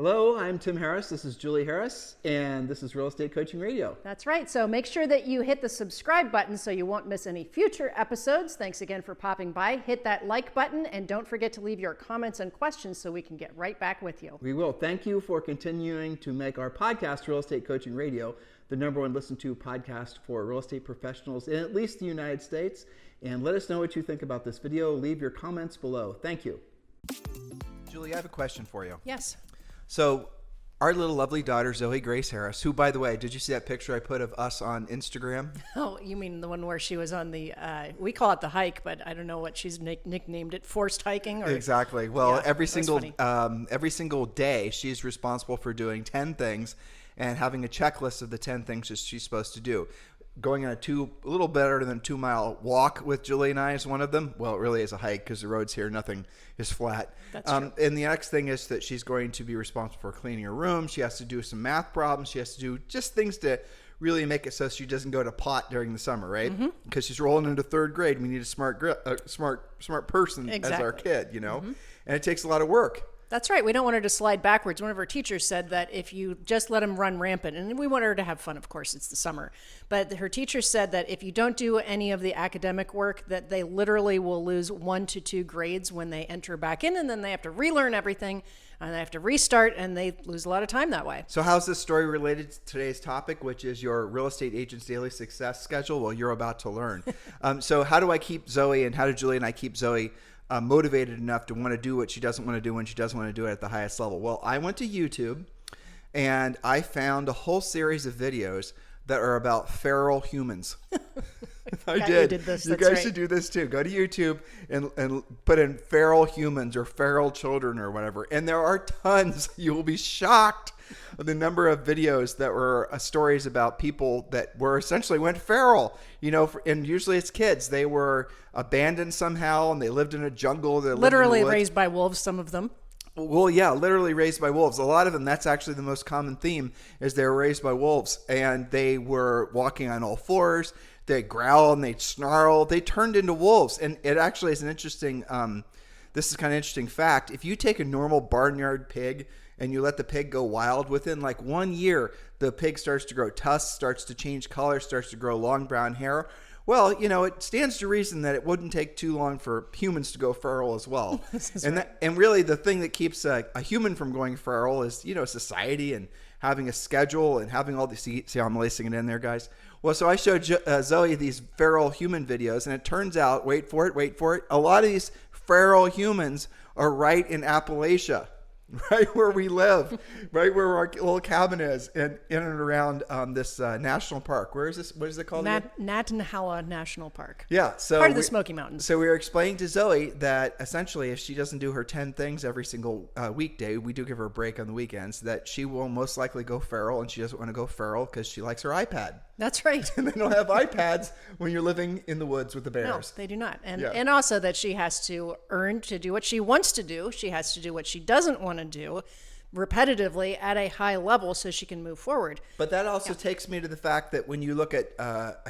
Hello, I'm Tim Harris. This is Julie Harris, and this is Real Estate Coaching Radio. That's right. So make sure that you hit the subscribe button so you won't miss any future episodes. Thanks again for popping by. Hit that like button, and don't forget to leave your comments and questions so we can get right back with you. We will. Thank you for continuing to make our podcast, Real Estate Coaching Radio, the #1 listened to podcast for real estate professionals in at least the United States. And let us know what you think about this video. Leave your comments below. Thank you. Julie, I have a question for you. Yes. So our little lovely daughter, Zoe Grace Harris, who, by the way, did you see that picture I put of us on Instagram? Oh, you mean the one where she was on the, we call it the hike, but I don't know what she's nicknamed it, forced hiking? Or... Exactly. Well, Yeah, every single day, she's responsible for doing 10 things and having a checklist of the 10 things that she's supposed to do. Going on a little better than 2 mile walk with Julie and I is one of them. Well, it really is a hike because the roads here, nothing is flat. That's true. And the next thing is that she's going to be responsible for cleaning her room. She has to do some math problems. She has to do just things to really make it so she doesn't go to pot during the summer, right? Because she's rolling into third grade. We need a smart person as our kid, you know? And it takes a lot of work. That's right. We don't want her to slide backwards. One of her teachers said that if you just let them run rampant, and we want her to have fun, of course, it's the summer, but her teacher said that if you don't do any of the academic work, that they literally will lose 1 to 2 grades when they enter back in, and then they have to relearn everything, and they have to restart, and they lose a lot of time that way. So how's this story related to today's topic, which is your real estate agent's daily success schedule? Well, you're about to learn. So how do I keep Zoe, and how do Julie and I keep Zoe motivated enough to want to do what she doesn't want to do when she doesn't want to do it at the highest level? Well, I went to YouTube and I found a whole series of videos that are about feral humans. I did. You guys should do this too. Go to YouTube and put in feral humans or feral children or whatever. And there are tons. You will be shocked of the number of videos that were stories about people that were essentially went feral, you know, and usually it's kids. They were abandoned somehow and they lived in a jungle. They literally raised by wolves, some of them. Well, yeah, literally raised by wolves. A lot of them, that's actually the most common theme, is they were raised by wolves. And they were walking on all fours. They growl and they snarl. They turned into wolves. And it actually is an interesting, this is kind of interesting fact. If you take a normal barnyard pig and you let the pig go wild, within like 1 year, the pig starts to grow tusks, starts to change color, starts to grow long brown hair. Well, you know, it stands to reason that it wouldn't take too long for humans to go feral as well. And really the thing that keeps a human from going feral is, you know, society and having a schedule and having all these, see how I'm lacing it in there, guys? Well, so I showed Zoe these feral human videos, and it turns out, wait for it, a lot of these feral humans are right in Appalachia. Right where we live, right where our little cabin is, in and around this national park. Where is this? What is it called? Natanahala National Park. Yeah, so part of the Smoky Mountains. So we were explaining to Zoe that essentially, if she doesn't do her 10 things every single weekday, we do give her a break on the weekends. That she will most likely go feral, and she doesn't want to go feral because she likes her iPad. That's right. And they don't have iPads when you're living in the woods with the bears. No, they do not. And also that she has to earn to do what she wants to do. She has to do what she doesn't want to do repetitively at a high level so she can move forward. But that also takes me to the fact that when you look at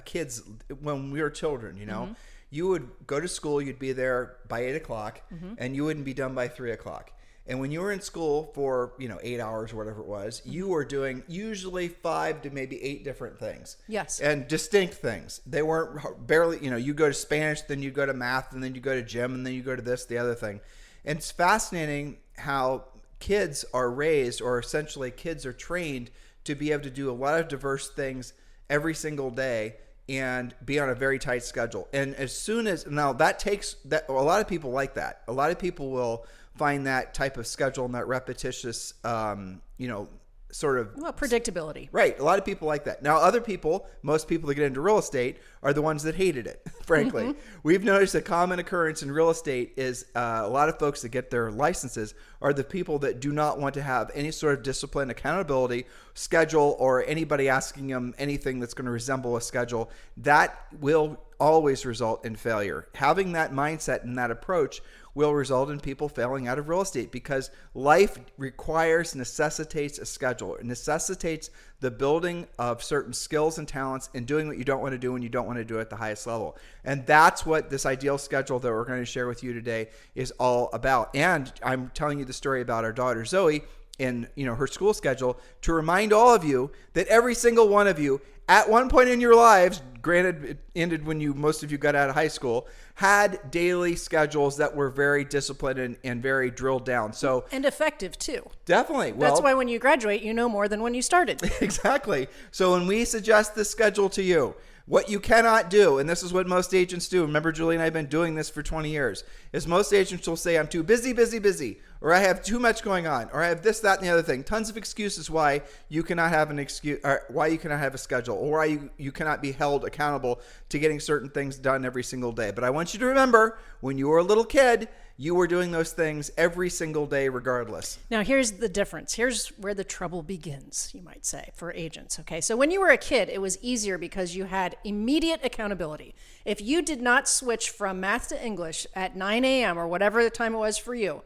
kids, when we were children, you know, you would go to school, you'd be there by 8 o'clock, and you wouldn't be done by 3 o'clock. And when you were in school for, 8 hours or whatever it was, you were doing usually 5 to maybe 8 different things. Yes. And distinct things. They weren't barely, you go to Spanish, then you go to math, and then you go to gym, and then you go to this, the other thing. And it's fascinating how kids are raised, or essentially kids are trained to be able to do a lot of diverse things every single day and be on a very tight schedule. And as soon as, now that takes, that a lot of people like that. A lot of people will find that type of schedule and that repetitious, sort of... Well, predictability. Right. A lot of people like that. Now, other people, most people that get into real estate are the ones that hated it, frankly. We've noticed a common occurrence in real estate is a lot of folks that get their licenses are the people that do not want to have any sort of discipline, accountability, schedule, or anybody asking them anything that's going to resemble a schedule. That will always result in failure. Having that mindset and that approach will result in people failing out of real estate because life necessitates a schedule. It necessitates the building of certain skills and talents and doing what you don't want to do when you don't want to do it at the highest level. And that's what this ideal schedule that we're going to share with you today is all about. And I'm telling you the story about our daughter, Zoe, in her school schedule to remind all of you that every single one of you at one point in your lives, granted it ended when most of you got out of high school, had daily schedules that were very disciplined and very drilled down. So and effective too. Definitely. Well, that's why when you graduate, you know more than when you started. Exactly. So when we suggest this schedule to you, what you cannot do, and this is what most agents do, remember Julie and I have been doing this for 20 years, is most agents will say, I'm too busy, or I have too much going on, or I have this, that, and the other thing. Tons of excuses why you cannot have why you cannot have a schedule, or why you cannot be held accountable to getting certain things done every single day. But I want you to remember, when you were a little kid, you were doing those things every single day regardless. Now, here's the difference. Here's where the trouble begins, you might say, for agents. Okay, so when you were a kid, it was easier because you had immediate accountability. If you did not switch from math to English at 9 a.m. or whatever the time it was for you,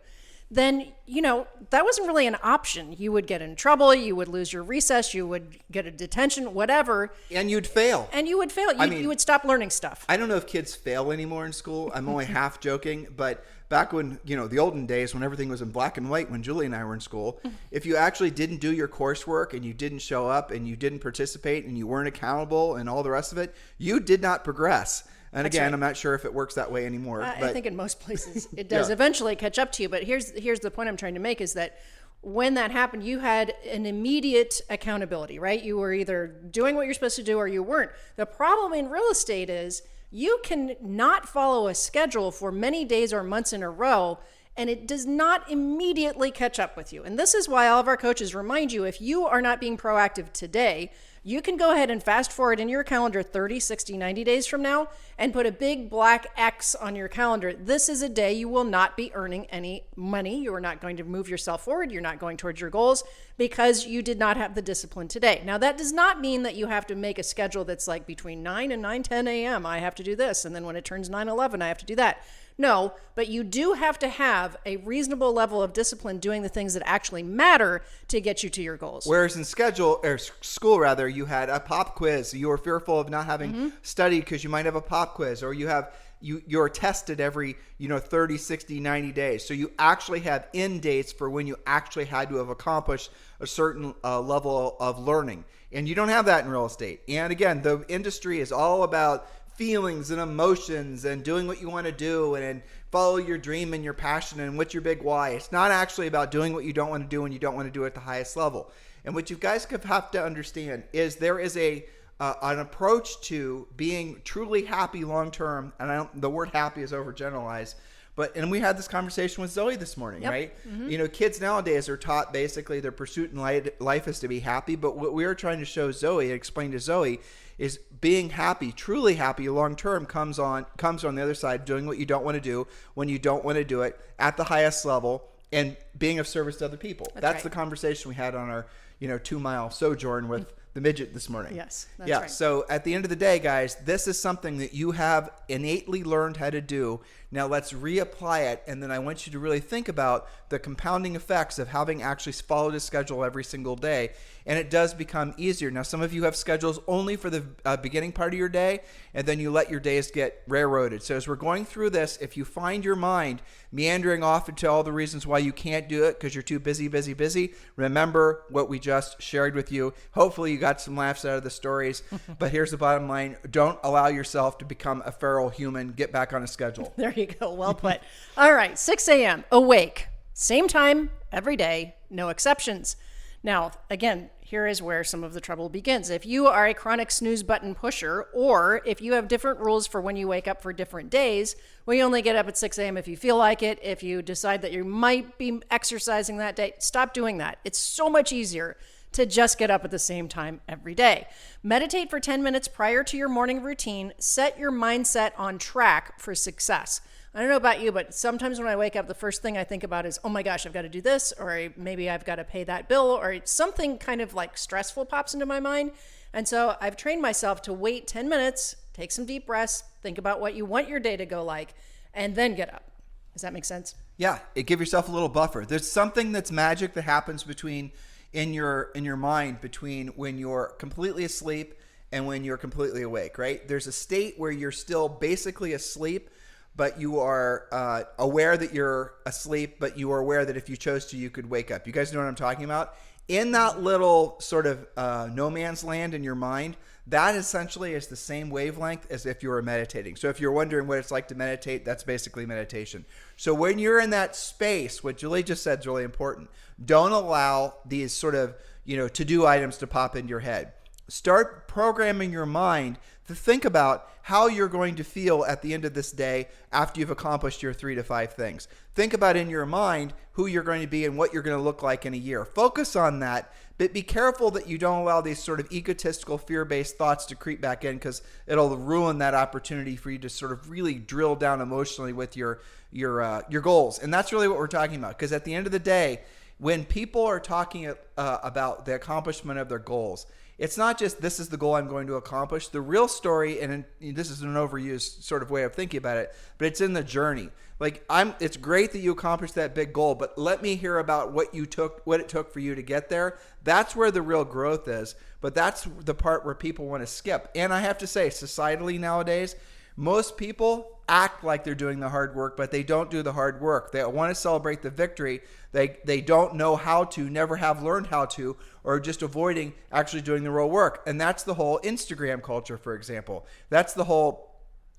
then, that wasn't really an option. You would get in trouble. You would lose your recess. You would get a detention, whatever. And you'd fail. You would stop learning stuff. I don't know if kids fail anymore in school. I'm only half joking, but back when, the olden days when everything was in black and white when Julie and I were in school, if you actually didn't do your coursework and you didn't show up and you didn't participate and you weren't accountable and all the rest of it, you did not progress. And again, I'm not sure if it works that way anymore. I think in most places it does Yeah. eventually catch up to you. But here's the point I'm trying to make is that when that happened, you had an immediate accountability, right? You were either doing what you're supposed to do or you weren't. The problem in real estate is you can not follow a schedule for many days or months in a row, and it does not immediately catch up with you. And this is why all of our coaches remind you, if you are not being proactive today, you can go ahead and fast forward in your calendar 30, 60, 90 days from now and put a big black X on your calendar. This is a day you will not be earning any money. You are not going to move yourself forward. You're not going towards your goals because you did not have the discipline today. Now, that does not mean that you have to make a schedule that's like between 9 and 9:10 a.m. I have to do this. And then when it turns 9:11, I have to do that. No, but you do have to have a reasonable level of discipline doing the things that actually matter to get you to your goals. Whereas in school, you had a pop quiz. You were fearful of not having studied because you might have a pop quiz, or you're tested every 30, 60, 90 days. So you actually have end dates for when you actually had to have accomplished a certain level of learning. And you don't have that in real estate. And again, the industry is all about feelings and emotions and doing what you want to do and follow your dream and your passion and what's your big why. It's not actually about doing what you don't want to do when you don't want to do it at the highest level. And what you guys have to understand is there is an approach to being truly happy long term, and the word happy is overgeneralized. And we had this conversation with Zoe this morning, Yep. right? Mm-hmm. Kids nowadays are taught basically their pursuit in life is to be happy. But what we are trying to show Zoe, explain to Zoe, is being happy, truly happy long term comes on the other side, doing what you don't want to do when you don't want to do it at the highest level and being of service to other people. That's right. The conversation we had on our 2-mile sojourn with the midget this morning. Yes, that's yeah. right. So at the end of the day, guys, this is something that you have innately learned how to do. Now let's reapply it. And then I want you to really think about the compounding effects of having actually followed a schedule every single day. And it does become easier. Now, some of you have schedules only for the beginning part of your day, and then you let your days get railroaded. So as we're going through this, if you find your mind meandering off into all the reasons why you can't do it because you're too busy, remember what we just shared with you. Hopefully you got some laughs out of the stories, but here's the bottom line. Don't allow yourself to become a feral human. Get back on a schedule. There you go. Well put. All right. 6 a.m. awake. Same time every day. No exceptions. Now, again, here is where some of the trouble begins. If you are a chronic snooze button pusher, or if you have different rules for when you wake up for different days, well, you only get up at 6 a.m. if you feel like it. If you decide that you might be exercising that day, stop doing that. It's so much easier to just get up at the same time every day. Meditate for 10 minutes prior to your morning routine. Set your mindset on track for success. I don't know about you, but sometimes when I wake up, the first thing I think about is, oh my gosh, I've got to do this, or maybe I've got to pay that bill, or something kind of like stressful pops into my mind. And so I've trained myself to wait 10 minutes, take some deep breaths, think about what you want your day to go like, and then get up. Does that make sense? Yeah, give yourself a little buffer. There's something that's magic that happens in your mind between when you're completely asleep and when you're completely awake, right? There's a state where you're still basically asleep, but you are aware that you're asleep, but you are aware that if you chose to, you could wake up. You guys know what I'm talking about? In that little sort of no man's land in your mind, that essentially is the same wavelength as if you were meditating. So if you're wondering what it's like to meditate, that's basically meditation. So when you're in that space, what Julie just said is really important. Don't allow these sort of, to-do items to pop into your head. Start programming your mind to think about how you're going to feel at the end of this day after you've accomplished your 3 to 5 things. Think about in your mind who you're going to be and what you're going to look like in a year. Focus on that, but be careful that you don't allow these sort of egotistical, fear-based thoughts to creep back in, because it'll ruin that opportunity for you to sort of really drill down emotionally with your goals. And that's really what we're talking about, because at the end of the day, when people are talking about the accomplishment of their goals, it's not just this is the goal I'm going to accomplish. The real story, and this is an overused sort of way of thinking about it, but it's in the journey. It's great that you accomplished that big goal, but let me hear about what it took for you to get there. That's where the real growth is, but that's the part where people want to skip. And I have to say, societally nowadays, most people act like they're doing the hard work, but they don't do the hard work. They want to celebrate the victory. They don't know how to, never have learned how to, or just avoiding actually doing the real work. And that's the whole Instagram culture, for example. That's the whole,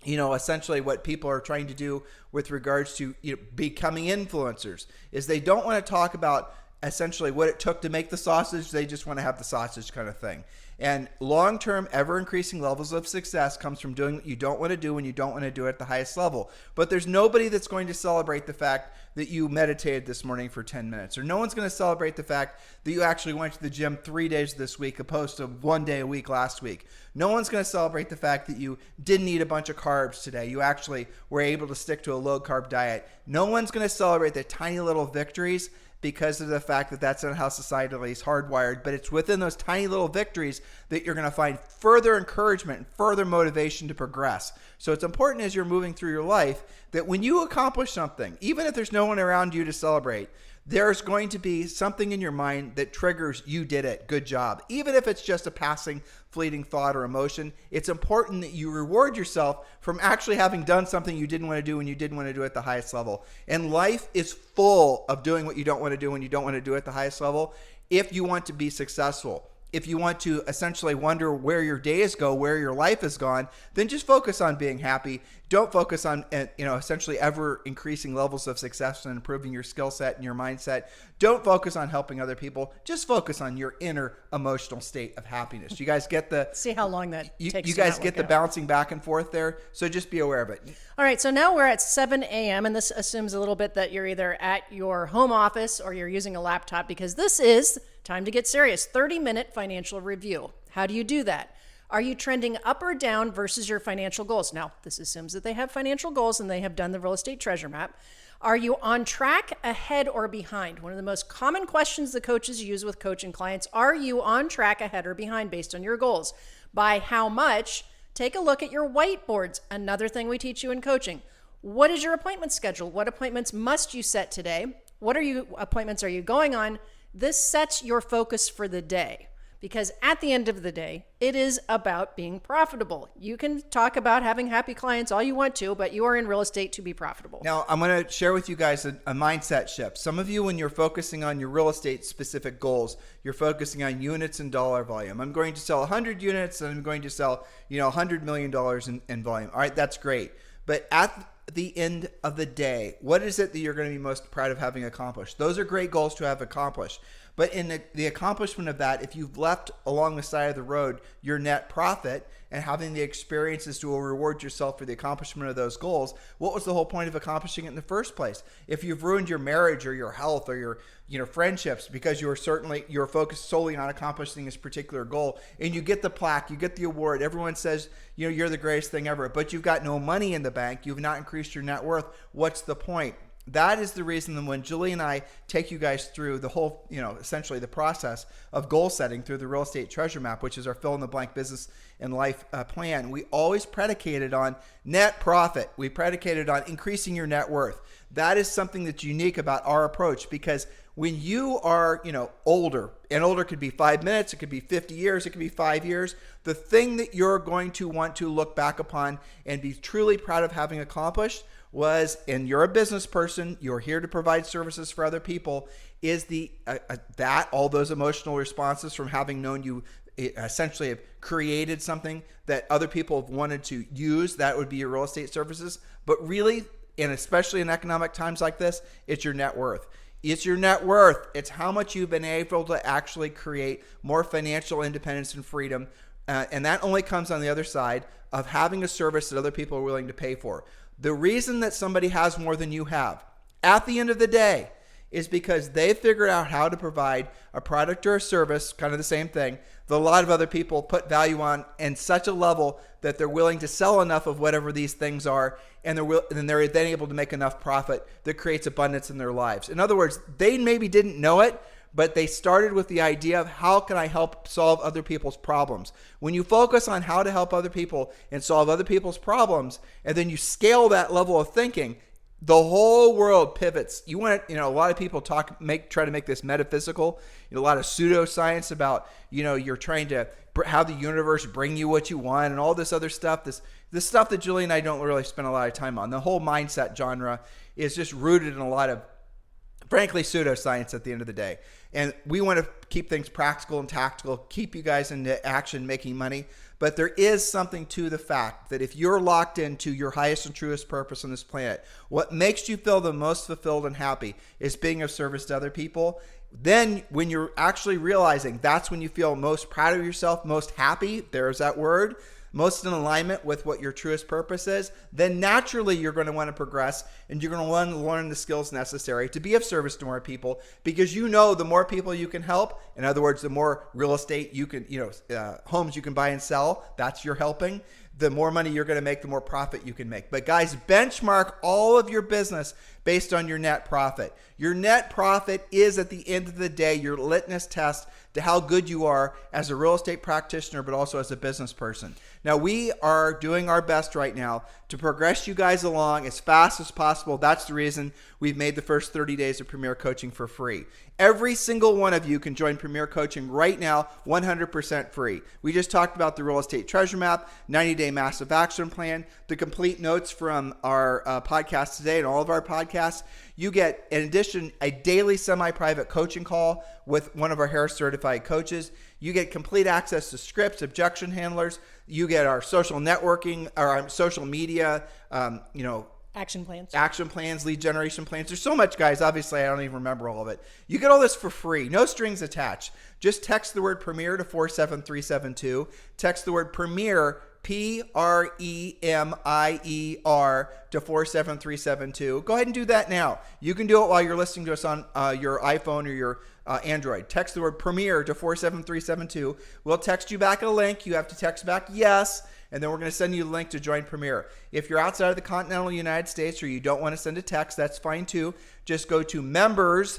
essentially what people are trying to do with regards to becoming influencers, is they don't want to talk about essentially what it took to make the sausage. They just want to have the sausage kind of thing. And long-term, ever-increasing levels of success comes from doing what you don't want to do when you don't want to do it at the highest level. But there's nobody that's going to celebrate the fact that you meditated this morning for 10 minutes. Or no one's going to celebrate the fact that you actually went to the gym 3 days this week opposed to 1 day a week last week. No one's going to celebrate the fact that you didn't eat a bunch of carbs today. You actually were able to stick to a low-carb diet. No one's going to celebrate the tiny little victories, because of the fact that that's not how society is hardwired. But it's within those tiny little victories that you're going to find further encouragement and further motivation to progress. So it's important as you're moving through your life that when you accomplish something, even if there's no one around you to celebrate, there's going to be something in your mind that triggers, you did it, good job. Even if it's just a passing, fleeting thought or emotion, it's important that you reward yourself from actually having done something you didn't want to do when you didn't want to do it at the highest level. And life is full of doing what you don't want to do when you don't want to do it at the highest level if you want to be successful. If you want to essentially wonder where your days go, where your life has gone, then just focus on being happy. Don't focus on, essentially ever increasing levels of success and improving your skill set and your mindset. Don't focus on helping other people. Just focus on your inner emotional state of happiness. You guys get the see how long that takes. You guys get the bouncing back and forth there. So just be aware of it. All right. So now we're at 7 a.m. and this assumes a little bit that you're either at your home office or you're using a laptop, because this is time to get serious. 30-minute financial review. How do you do that? Are you trending up or down versus your financial goals? Now, this assumes that they have financial goals and they have done the real estate treasure map. Are you on track, ahead, or behind? One of the most common questions the coaches use with coaching clients: are you on track, ahead, or behind based on your goals? By how much? Take a look at your whiteboards. Another thing we teach you in coaching. What is your appointment schedule? What appointments must you set today? What appointments are you going on? This sets your focus for the day, because at the end of the day, it is about being profitable. You can talk about having happy clients all you want to, but you are in real estate to be profitable. Now, I'm going to share with you guys a mindset shift. Some of you, when you're focusing on your real estate specific goals, you're focusing on units and dollar volume. I'm going to sell 100 units and I'm going to sell, $100 million in volume. All right, that's great. But at the end of the day, what is it that you're going to be most proud of having accomplished? Those are great goals to have accomplished. But in the accomplishment of that, if you've left along the side of the road your net profit and having the experiences to reward yourself for the accomplishment of those goals, what was the whole point of accomplishing it in the first place? If you've ruined your marriage or your health or your friendships because you're focused solely on accomplishing this particular goal, and you get the plaque, you get the award, everyone says you're the greatest thing ever, but you've got no money in the bank, you've not increased your net worth, what's the point? That is the reason that when Julie and I take you guys through the whole, essentially the process of goal setting through the Real Estate Treasure Map, which is our fill-in-the-blank business and life plan, we always predicated on net profit. We predicated on increasing your net worth. That is something that's unique about our approach, because when you are, older, and older could be 5 minutes, it could be 50 years, it could be 5 years, the thing that you're going to want to look back upon and be truly proud of having accomplished was, and you're a business person, you're here to provide services for other people, is the that all those emotional responses from having known you essentially have created something that other people have wanted to use. That would be your real estate services. But really, and especially in economic times like this, it's your net worth. It's your net worth. It's how much you've been able to actually create more financial independence and freedom. And that only comes on the other side of having a service that other people are willing to pay for. The reason that somebody has more than you have at the end of the day is because they figured out how to provide a product or a service, kind of the same thing, that a lot of other people put value on in such a level that they're willing to sell enough of whatever these things are, and they're then able to make enough profit that creates abundance in their lives. In other words, they maybe didn't know it, but they started with the idea of how can I help solve other people's problems. When you focus on how to help other people and solve other people's problems, and then you scale that level of thinking, the whole world pivots. You want to, a lot of people try to make this metaphysical. A lot of pseudoscience about, you're trying to have the universe bring you what you want and all this other stuff. This stuff that Julie and I don't really spend a lot of time on. The whole mindset genre is just rooted in a lot of, frankly, pseudoscience at the end of the day. And we want to keep things practical and tactical, keep you guys into action, making money. But there is something to the fact that if you're locked into your highest and truest purpose on this planet, what makes you feel the most fulfilled and happy is being of service to other people. Then when you're actually realizing that's when you feel most proud of yourself, most happy, there's that word, most in alignment with what your truest purpose is, then naturally you're going to want to progress and you're going to want to learn the skills necessary to be of service to more people, because the more people you can help, in other words, the more real estate you can, homes you can buy and sell, that's your helping, the more money you're going to make, the more profit you can make. But guys, benchmark all of your business based on your net profit. Your net profit is, at the end of the day, your litmus test to how good you are as a real estate practitioner, but also as a business person. Now, we are doing our best right now to progress you guys along as fast as possible. That's the reason we've made the first 30 days of Premier Coaching for free. Every single one of you can join Premier Coaching right now, 100% free. We just talked about the Real Estate Treasure Map, 90-day massive action plan, the complete notes from our podcast today and all of our podcasts. You get, in addition, a daily semi-private coaching call with one of our Harris certified coaches. You get complete access to scripts, objection handlers. You get our social networking, or our social media, Action plans, lead generation plans. There's so much, guys. Obviously, I don't even remember all of it. You get all this for free. No strings attached. Just text the word Premier to 47372. Text the word Premier, Premier, to 47372. Go ahead and do that now. You can do it while you're listening to us on your iPhone or your Android. Text the word Premier to 47372. We'll text you back a link. You have to text back yes, and then we're going to send you a link to join Premier. If you're outside of the continental United States or you don't want to send a text, that's fine too. Just go to members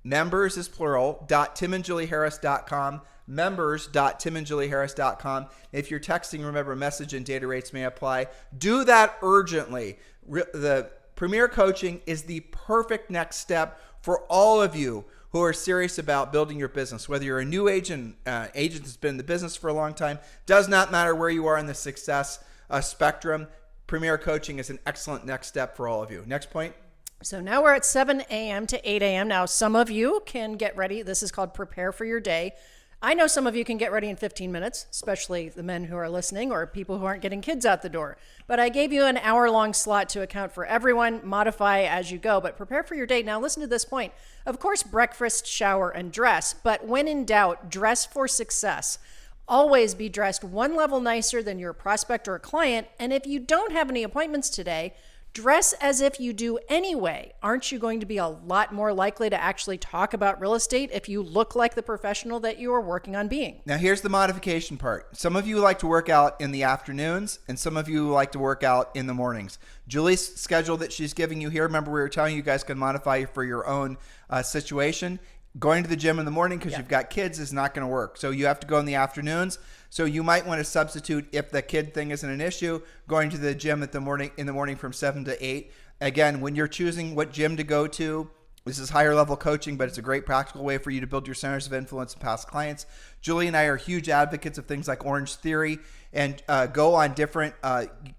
is plural, .timandjulieharris.com, members.timandjulieharris.com. If you're texting, remember, message and data rates may apply. Do that urgently. The Premier Coaching is the perfect next step for all of you who are serious about building your business. Whether you're a new agent that's been in the business for a long time, does not matter where you are in the success spectrum. Premier Coaching is an excellent next step for all of you. Next point. So now we're at 7 a.m. to 8 a.m. Now, some of you can get ready. This is called Prepare for Your Day. I know some of you can get ready in 15 minutes, especially the men who are listening or people who aren't getting kids out the door. But I gave you an hour-long slot to account for everyone. Modify as you go, but prepare for your day. Now, listen to this point. Of course, breakfast, shower, and dress. But when in doubt, dress for success. Always be dressed one level nicer than your prospect or client. And if you don't have any appointments today, dress as if you do anyway. Aren't you going to be a lot more likely to actually talk about real estate if you look like the professional that you are working on being? Now, here's the modification part. Some of you like to work out in the afternoons, and some of you like to work out in the mornings. Julie's schedule that she's giving you here, remember we were telling you guys can modify for your own situation. Going to the gym in the morning because you've got kids is not going to work. So you have to go in the afternoons. So you might want to substitute, if the kid thing isn't an issue, going to the gym in the morning from 7 to 8. Again, when you're choosing what gym to go to, This is higher level coaching, but it's a great practical way for you to build your centers of influence and past clients. Julie and I are huge advocates of things like Orange Theory, and go on different,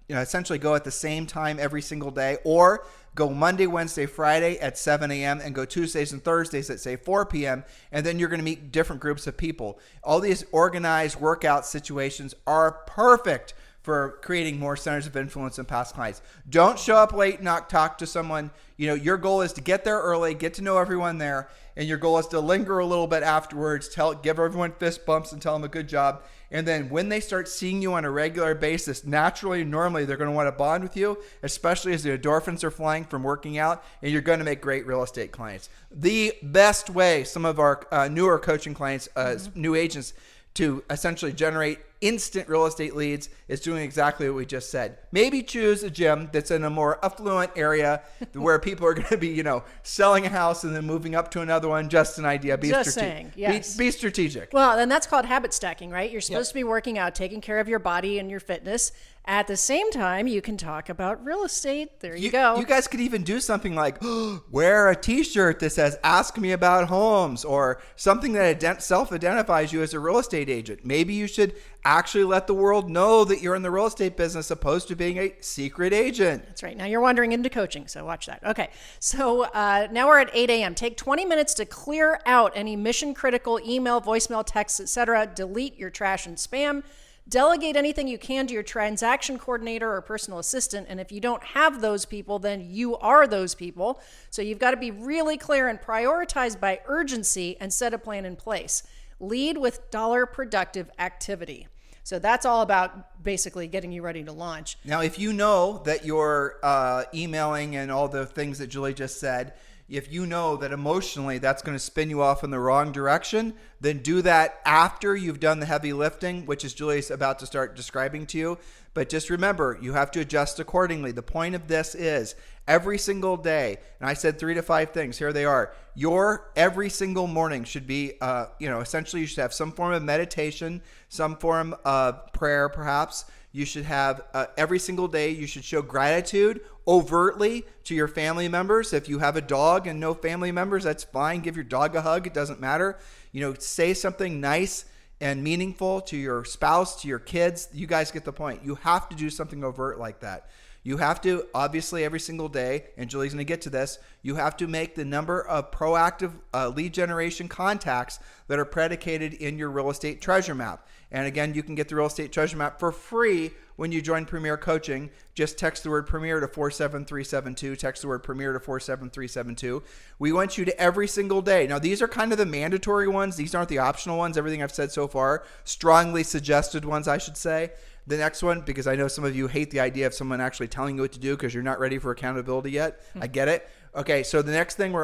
essentially go at the same time every single day, or go Monday, Wednesday, Friday at 7 a.m. and go Tuesdays and Thursdays at, say, 4 p.m. And then you're going to meet different groups of people. All these organized workout situations are perfect for creating more centers of influence and past clients. Don't show up late, not talk to someone. Your goal is to get there early, get to know everyone there, and your goal is to linger a little bit afterwards, give everyone fist bumps and tell them a good job. And then when they start seeing you on a regular basis, normally they're going to want to bond with you, especially as the endorphins are flying from working out, and you're going to make great real estate clients. The best way some of our newer coaching clients, new agents, to essentially generate instant real estate leads is doing exactly what we just said. Maybe choose a gym that's in a more affluent area where people are going to be, selling a house and then moving up to another one. Just an idea. Be strategic. Well, and that's called habit stacking, right? You're supposed to be working out, taking care of your body and your fitness. At the same time, you can talk about real estate. There you go. You guys could even do something like wear a t-shirt that says, ask me about homes, or something that self-identifies you as a real estate agent. Maybe you should actually let the world know that you're in the real estate business opposed to being a secret agent. That's right. Now you're wandering into coaching, so watch that. Okay. So now we're at 8 a.m. Take 20 minutes to clear out any mission-critical email, voicemail, texts, etc. Delete your trash and spam. Delegate anything you can to your transaction coordinator or personal assistant. And if you don't have those people, then you are those people. So you've got to be really clear and prioritize by urgency and set a plan in place. Lead with dollar productive activity. So that's all about basically getting you ready to launch. Now, if you know that you're emailing and all the things that Julie just said, if you know that emotionally that's going to spin you off in the wrong direction, then do that after you've done the heavy lifting, which is Julie's about to start describing to you. But just remember, you have to adjust accordingly. The point of this is every single day, and I said 3 to 5 things. Here they are. Your every single morning should be, essentially you should have some form of meditation, some form of prayer perhaps. You should have every single day, you should show gratitude overtly to your family members. If you have a dog and no family members, that's fine. Give your dog a hug. It doesn't matter. Say something nice and meaningful to your spouse, to your kids. You guys get the point. You have to do something overt like that. You have to, obviously, every single day, and Julie's going to get to this, you have to make the number of proactive lead generation contacts that are predicated in your real estate treasure map. And again, you can get the real estate treasure map for free when you join Premier Coaching. Just text the word Premier to 47372. Text the word Premier to 47372. We want you to every single day. Now, these are kind of the mandatory ones. These aren't the optional ones. Everything I've said so far, strongly suggested ones, I should say. The next one, because I know some of you hate the idea of someone actually telling you what to do because you're not ready for accountability yet. I get it. Okay, so the next thing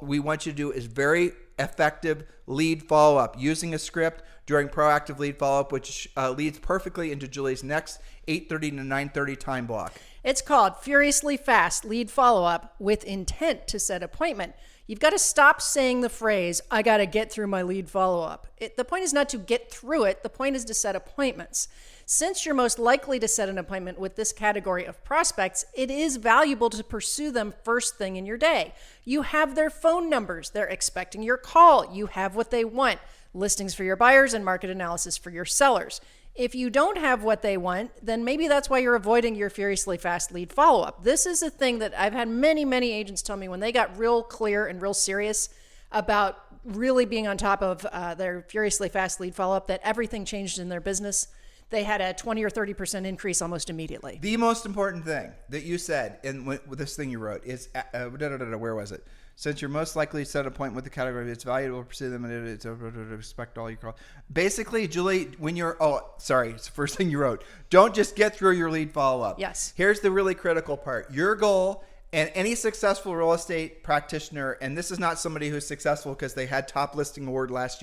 we want you to do is very effective lead follow-up using a script during proactive lead follow-up, which leads perfectly into Julie's next 8:30 to 9:30 time block. It's called Furiously Fast Lead Follow-Up with Intent to Set Appointment. You've got to stop saying the phrase, I got to get through my lead follow-up. The point is not to get through it. The point is to set appointments. Since you're most likely to set an appointment with this category of prospects, it is valuable to pursue them first thing in your day. You have their phone numbers. They're expecting your call. You have what they want. Listings for your buyers and market analysis for your sellers. If you don't have what they want, then maybe that's why you're avoiding your furiously fast lead follow-up. This is a thing that I've had many, many agents tell me when they got real clear and real serious about really being on top of their furiously fast lead follow-up, that everything changed in their business. They had a 20 or 30% increase almost immediately. The most important thing that you said in with this thing you wrote is, where was it? Since you're most likely to set a point with the category, it's valuable to pursue them and it's respect all your call. Basically, Julie, it's the first thing you wrote. Don't just get through your lead follow-up. Yes. Here's the really critical part. Your goal, and any successful real estate practitioner, and this is not somebody who's successful because they had top listing award last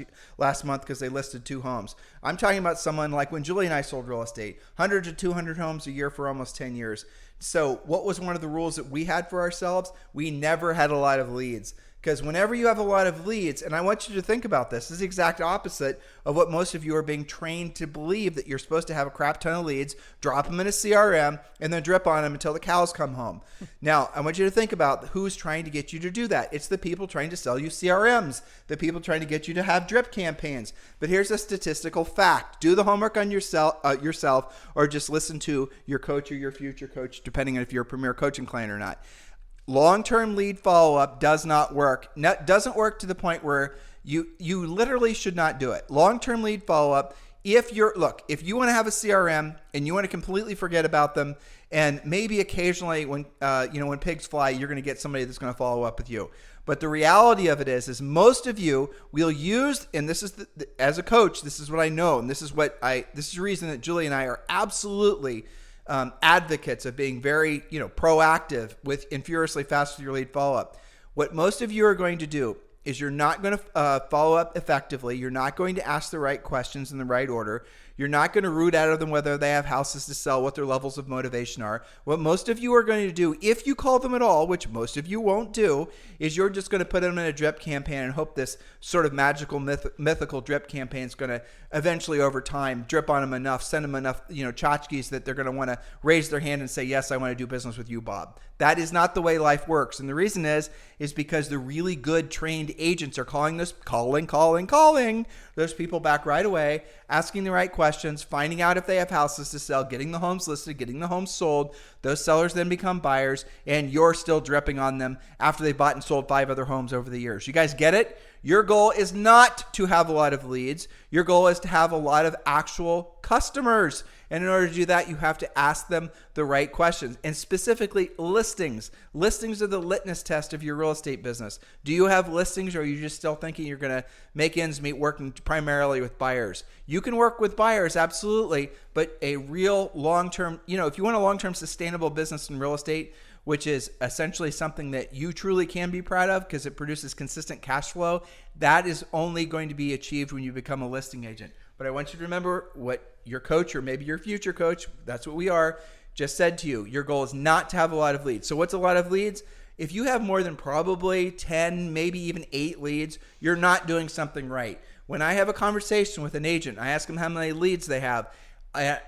month because they listed 2 homes. I'm talking about someone like when Julie and I sold real estate, 100 to 200 homes a year for almost 10 years. So what was one of the rules that we had for ourselves? We never had a lot of leads Because whenever you have a lot of leads, and I want you to think about this is the exact opposite of what most of you are being trained to believe, that you're supposed to have a crap ton of leads, drop them in a CRM, and then drip on them until the cows come home. Now, I want you to think about who's trying to get you to do that. It's the people trying to sell you CRMs, the people trying to get you to have drip campaigns. But here's a statistical fact. Do the homework on yourself, or just listen to your coach or your future coach, depending on if you're a premier coaching client or not. Long-term lead follow-up does not work. Doesn't work to the point where you literally should not do it. Long-term lead follow-up, if you want to have a CRM and you want to completely forget about them, and maybe occasionally when pigs fly, you're going to get somebody that's going to follow up with you. But the reality of it is most of you will use, and this is as a coach, this is what I know, and this is the reason that Julie and I are absolutely advocates of being very, proactive and furiously fast with your lead follow-up. What most of you are going to do is you're not going to follow up effectively. You're not going to ask the right questions in the right order. You're not going to root out of them whether they have houses to sell, what their levels of motivation are. What most of you are going to do, if you call them at all, which most of you won't do, is you're just going to put them in a drip campaign and hope this sort of magical, mythical drip campaign is going to eventually, over time, drip on them enough, send them enough, tchotchkes that they're going to want to raise their hand and say, yes, I want to do business with you, Bob. That is not the way life works. And the reason is because the really good trained agents are calling those people back right away, asking the right questions, finding out if they have houses to sell, getting the homes listed, getting the homes sold. Those sellers then become buyers, and you're still dripping on them after they bought and sold 5 other homes over the years. You guys get it? Your goal is not to have a lot of leads. Your goal is to have a lot of actual customers. And in order to do that, you have to ask them the right questions, and specifically listings. Listings are the litmus test of your real estate business. Do you have listings, or are you just still thinking you're going to make ends meet working primarily with buyers? You can work with buyers, absolutely, but a real long-term, if you want a long-term sustainable business in real estate, which is essentially something that you truly can be proud of because it produces consistent cash flow, that is only going to be achieved when you become a listing agent. But I want you to remember what your coach, or maybe your future coach, that's what we are, just said to you. Your goal is not to have a lot of leads. So what's a lot of leads? If you have more than probably 10, maybe even 8 leads, you're not doing something right. When I have a conversation with an agent, I ask them how many leads they have.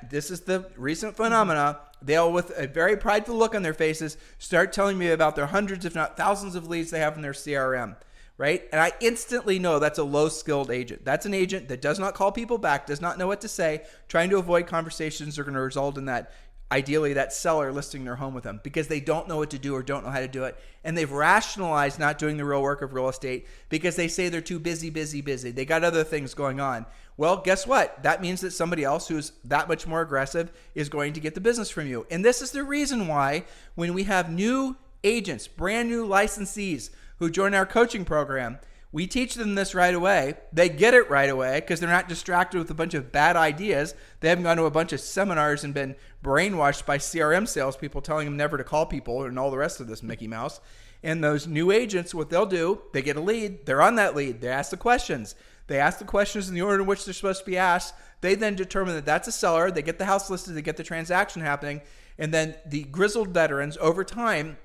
This is the recent phenomena. They'll, with a very prideful look on their faces, start telling me about their hundreds, if not thousands of leads they have in their CRM. Right? And I instantly know that's a low-skilled agent. That's an agent that does not call people back, does not know what to say, trying to avoid conversations that are going to result in that, ideally, that seller listing their home with them because they don't know what to do or don't know how to do it. And they've rationalized not doing the real work of real estate because they say they're too busy. They got other things going on. Well, guess what? That means that somebody else who's that much more aggressive is going to get the business from you. And this is the reason why when we have new agents, brand new licensees, who join our coaching program, we teach them this right away. They get it right away because they're not distracted with a bunch of bad ideas. They haven't gone to a bunch of seminars and been brainwashed by CRM salespeople telling them never to call people and all the rest of this Mickey Mouse. And those new agents, what they'll do, they get a lead. They're on that lead. They ask the questions. They ask the questions in the order in which they're supposed to be asked. They then determine that that's a seller. They get the house listed. They get the transaction happening. And then the grizzled veterans, over time,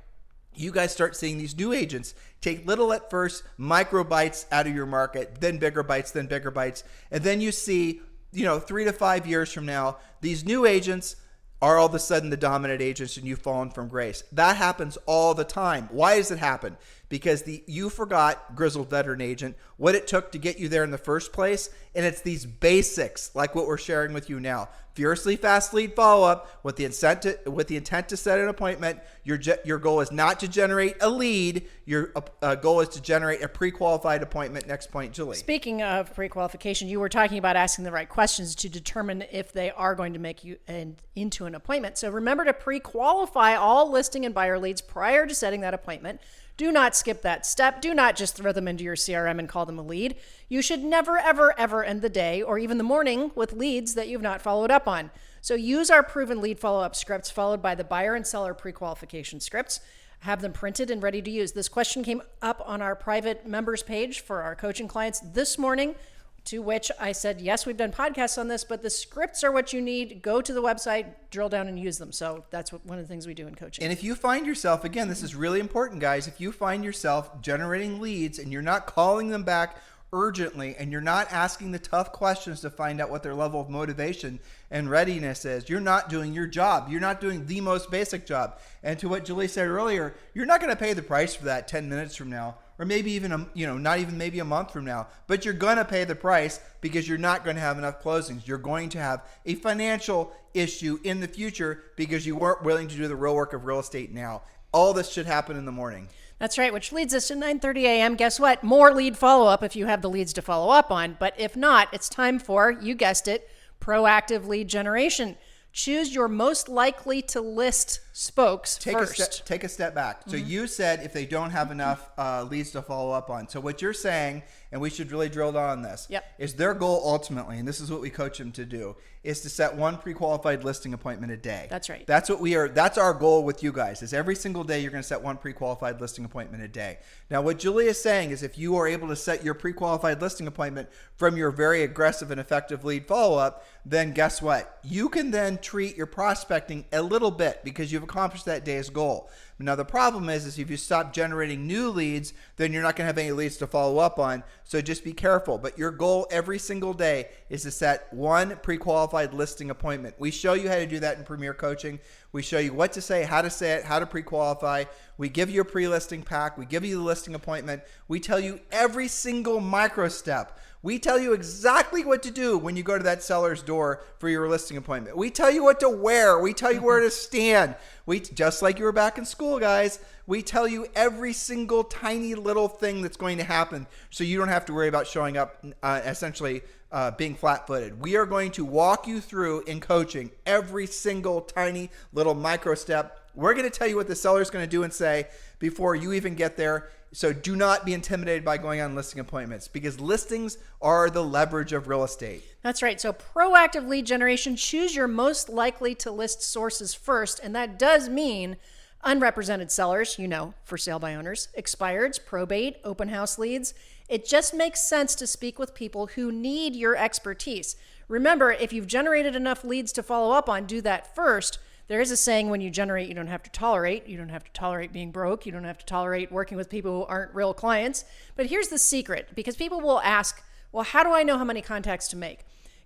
you guys start seeing these new agents take little at first, micro bites out of your market, then bigger bites, and then you see, 3 to 5 years from now, these new agents are all of a sudden the dominant agents and you've fallen from grace. That happens all the time. Why does it happen? Because you forgot, grizzled veteran agent, what it took to get you there in the first place, and it's these basics like what we're sharing with you now. Furiously fast lead follow-up with the intent to set an appointment. Your goal is not to generate a lead. Your goal is to generate a pre-qualified appointment. Next point, Julie. Speaking of pre-qualification, you were talking about asking the right questions to determine if they are going to make you into an appointment. So remember to pre-qualify all listing and buyer leads prior to setting that appointment. Do not skip that step. Do not just throw them into your CRM and call them a lead. You should never, ever, ever end the day or even the morning with leads that you've not followed up on. So use our proven lead follow-up scripts followed by the buyer and seller pre-qualification scripts. Have them printed and ready to use. This question came up on our private members page for our coaching clients this morning. To which I said, yes, we've done podcasts on this, but the scripts are what you need. Go to the website, drill down and use them. So that's one of the things we do in coaching. And if you find yourself, again, this is really important, guys, if you find yourself generating leads and you're not calling them back urgently and you're not asking the tough questions to find out what their level of motivation and readiness is, you're not doing your job. You're not doing the most basic job. And to what Julie said earlier, you're not going to pay the price for that 10 minutes from now, or maybe even, not even maybe a month from now, but you're going to pay the price because you're not going to have enough closings. You're going to have a financial issue in the future because you weren't willing to do the real work of real estate now. All this should happen in the morning. That's right, which leads us to 9:30 a.m. Guess what? More lead follow-up if you have the leads to follow up on. But if not, it's time for, you guessed it, proactive lead generation. Choose your most likely to list spokes first. Take a step back. So you said if they don't have enough leads to follow up on. So what you're saying, and we should really drill down on this, is their goal ultimately, and this is what we coach them to do, is to set one pre-qualified listing appointment a day. That's right. That's what we are. That's our goal with you guys, is every single day you're going to set one pre-qualified listing appointment a day. Now, what Julie is saying is if you are able to set your pre-qualified listing appointment from your very aggressive and effective lead follow-up, then guess what? You can then treat your prospecting a little bit because you've accomplished that day's goal. Now, the problem is if you stop generating new leads, then you're not going to have any leads to follow up on. So just be careful. But your goal every single day is to set one pre-qualified listing appointment. We show you how to do that in Premier Coaching. We show you what to say it, how to pre-qualify. We give you a pre-listing pack. We give you the listing appointment. We tell you every single micro step. We tell you exactly what to do when you go to that seller's door for your listing appointment. We tell you what to wear. We tell you where to stand. Just like you were back in school, guys, we tell you every single tiny little thing that's going to happen so you don't have to worry about showing up essentially being flat-footed. We are going to walk you through in coaching every single tiny little micro step. We're going to tell you what the seller's going to do and say before you even get there. So do not be intimidated by going on listing appointments because listings are the leverage of real estate. That's right. So proactive lead generation, choose your most likely to list sources first. And that does mean unrepresented sellers, for sale by owners, expireds, probate, open house leads. It just makes sense to speak with people who need your expertise. Remember, if you've generated enough leads to follow up on, do that first. There is a saying, when you generate, you don't have to tolerate. You don't have to tolerate being broke. You don't have to tolerate working with people who aren't real clients. But here's the secret, because people will ask, well, how do I know how many contacts to make?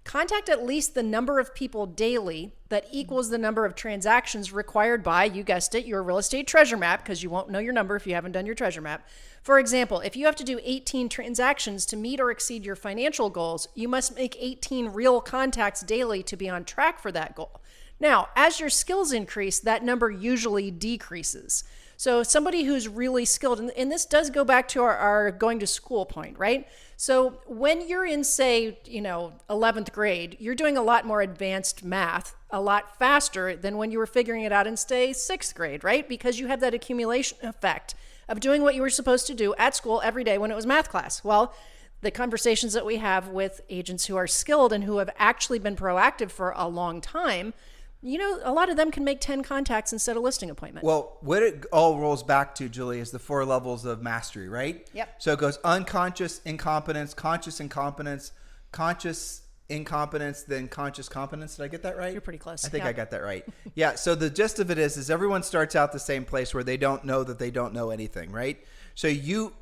Contact at least the number of people daily that equals the number of transactions required by, you guessed it, your real estate treasure map, because you won't know your number if you haven't done your treasure map. For example, if you have to do 18 transactions to meet or exceed your financial goals, you must make 18 real contacts daily to be on track for that goal. Now, as your skills increase, that number usually decreases. So somebody who's really skilled, and this does go back to our going to school point, right? So when you're in, say, 11th grade, you're doing a lot more advanced math a lot faster than when you were figuring it out in, say, 6th grade, right? Because you have that accumulation effect of doing what you were supposed to do at school every day when it was math class. Well, the conversations that we have with agents who are skilled and who have actually been proactive for a long time, a lot of them can make 10 contacts instead of listing appointment. Well, what it all rolls back to, Julie, is the 4 levels of mastery, right? Yep. So it goes unconscious incompetence, conscious incompetence, conscious incompetence, then conscious competence. Did I get that right? You're pretty close. I think I got that right. Yeah. So the gist of it is everyone starts out the same place where they don't know that they don't know anything, right? So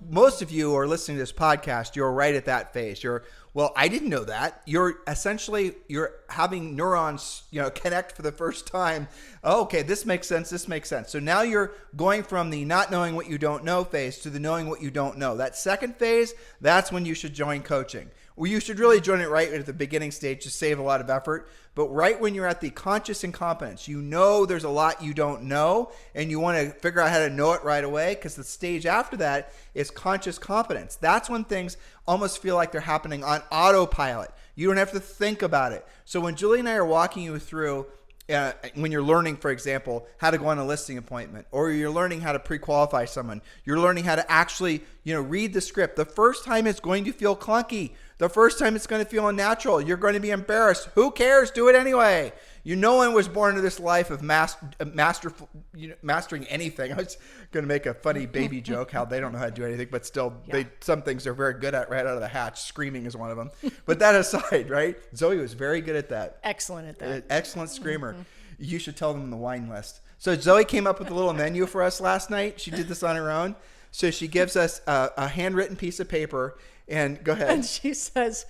most of you are listening to this podcast, you're right at that phase. Well, I didn't know that. You're having neurons, connect for the first time. Oh, okay, this makes sense. This makes sense. So now you're going from the not knowing what you don't know phase to the knowing what you don't know. That second phase, that's when you should join coaching. Well, you should really join it right at the beginning stage to save a lot of effort. But right when you're at the conscious incompetence, there's a lot you don't know, and you want to figure out how to know it right away, because the stage after that is conscious competence. That's when things almost feel like they're happening on autopilot. You don't have to think about it. So when Julie and I are walking you through when you're learning, for example, how to go on a listing appointment, or you're learning how to pre-qualify someone, you're learning how to actually, read the script. The first time it's going to feel clunky. The first time it's going to feel unnatural. You're going to be embarrassed. Who cares? Do it anyway. No one was born into this life of mastering anything. I was going to make a funny baby joke how they don't know how to do anything, but still, some things they're very good at right out of the hatch. Screaming is one of them. But that aside, right? Zoe was very good at that. Excellent at that. Excellent screamer. You should tell them the wine list. So Zoe came up with a little menu for us last night. She did this on her own. So she gives us a handwritten piece of paper, and go ahead. And she says,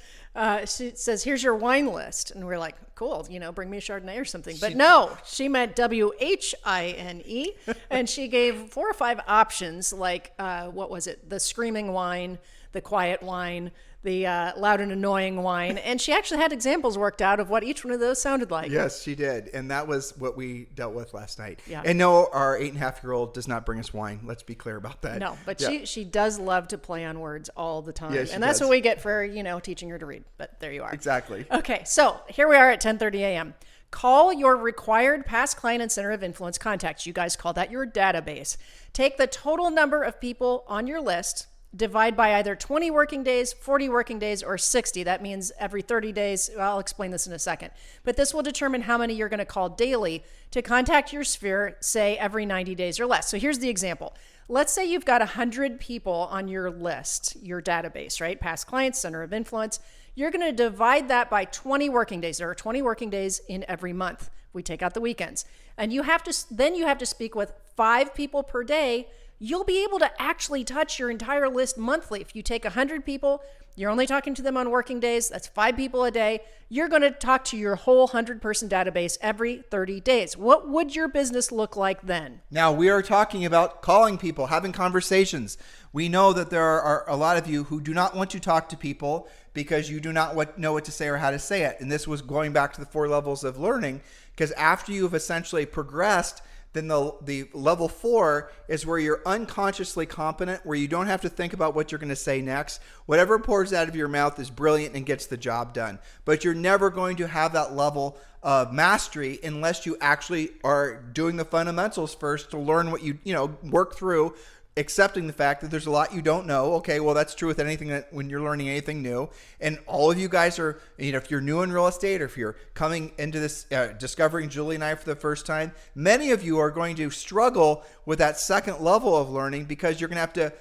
here's your wine list. And we're like, cool, bring me a Chardonnay or something. But no, she meant WHINE. And she gave 4 or 5 options, like, what was it? The screaming wine, the quiet wine, the loud and annoying wine. And she actually had examples worked out of what each one of those sounded like. Yes, she did. And that was what we dealt with last night. Yeah. And no, our 8.5-year-old does not bring us wine. Let's be clear about that. No, but she does love to play on words all the time. Yeah, and that's what we get for, teaching her to read. But there you are. Exactly. Okay, so here we are at 10:30 a.m. Call your required past client and center of influence contacts. You guys call that your database. Take the total number of people on your list, divide by either 20 working days, 40 working days, or 60. That means every 30 days. I'll explain this in a second. But this will determine how many you're going to call daily to contact your sphere, say every 90 days or less. So here's the example. Let's say you've got 100 people on your list, your database, right? Past clients, center of influence. You're going to divide that by 20 working days. There are 20 working days in every month. We take out the weekends. And you have to speak with 5 people per day. You'll be able to actually touch your entire list monthly. If you take 100 people, you're only talking to them on working days. That's 5 people a day. You're going to talk to your whole 100-person database every 30 days. What would your business look like then? Now, we are talking about calling people, having conversations. We know that there are a lot of you who do not want to talk to people because you do not know what to say or how to say it. And this was going back to the 4 levels of learning, because after you've essentially progressed, then the level 4 is where you're unconsciously competent, where you don't have to think about what you're going to say next. Whatever pours out of your mouth is brilliant and gets the job done. But you're never going to have that level of mastery unless you actually are doing the fundamentals first to learn what you work through, accepting the fact that there's a lot you don't know. Okay, well, that's true with anything when you're learning anything new. And all of you guys are, if you're new in real estate or if you're coming into this, discovering Julie and I for the first time, many of you are going to struggle with that second level of learning because you're going to have to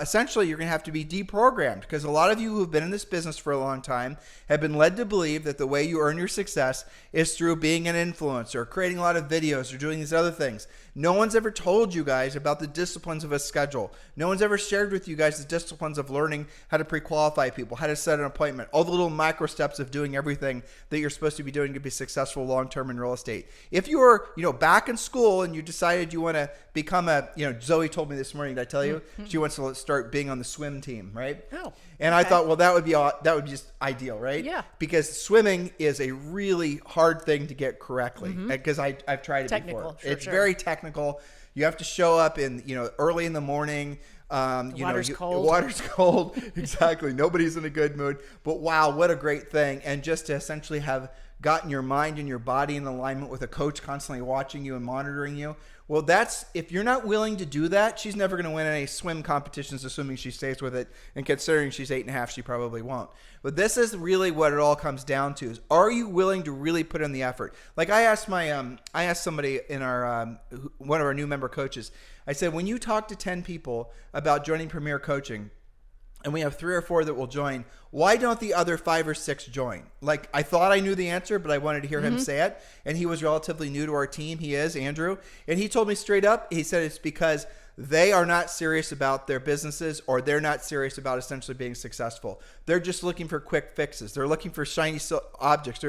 essentially, you're going to have to be deprogrammed, because a lot of you who've been in this business for a long time have been led to believe that the way you earn your success is through being an influencer, creating a lot of videos, or doing these other things. No one's ever told you guys about the disciplines of a schedule. No one's ever shared with you guys the disciplines of learning how to pre-qualify people, how to set an appointment, all the little micro steps of doing everything that you're supposed to be doing to be successful long-term in real estate. If you were, back in school and you decided you want to become Zoe told me this morning, did I tell you? Mm-hmm. She wants to start being on the swim team, right? Oh. And I thought, well, that would be just ideal, right? Yeah. Because swimming is a really hard thing to get correctly, because I've tried it before. It's very technical. You have to show up in early in the morning. Water's cold. Water's cold. Exactly. Nobody's in a good mood. But wow, what a great thing! And just to essentially have gotten your mind and your body in alignment with a coach constantly watching you and monitoring you. Well, if you're not willing to do that, she's never going to win any swim competitions, assuming she stays with it. And considering she's 8.5, she probably won't. But this is really what it all comes down to: is are you willing to really put in the effort? Like I asked somebody in our one of our new member coaches. I said, when you talk to 10 people about joining Premier Coaching, and we have 3 or 4 that will join, why don't the other 5 or 6 join? Like, I thought I knew the answer, but I wanted to hear him say it. And he was relatively new to our team. He is, Andrew. And he told me straight up, he said it's because they are not serious about their businesses, or they're not serious about essentially being successful. They're just looking for quick fixes. They're looking for shiny objects.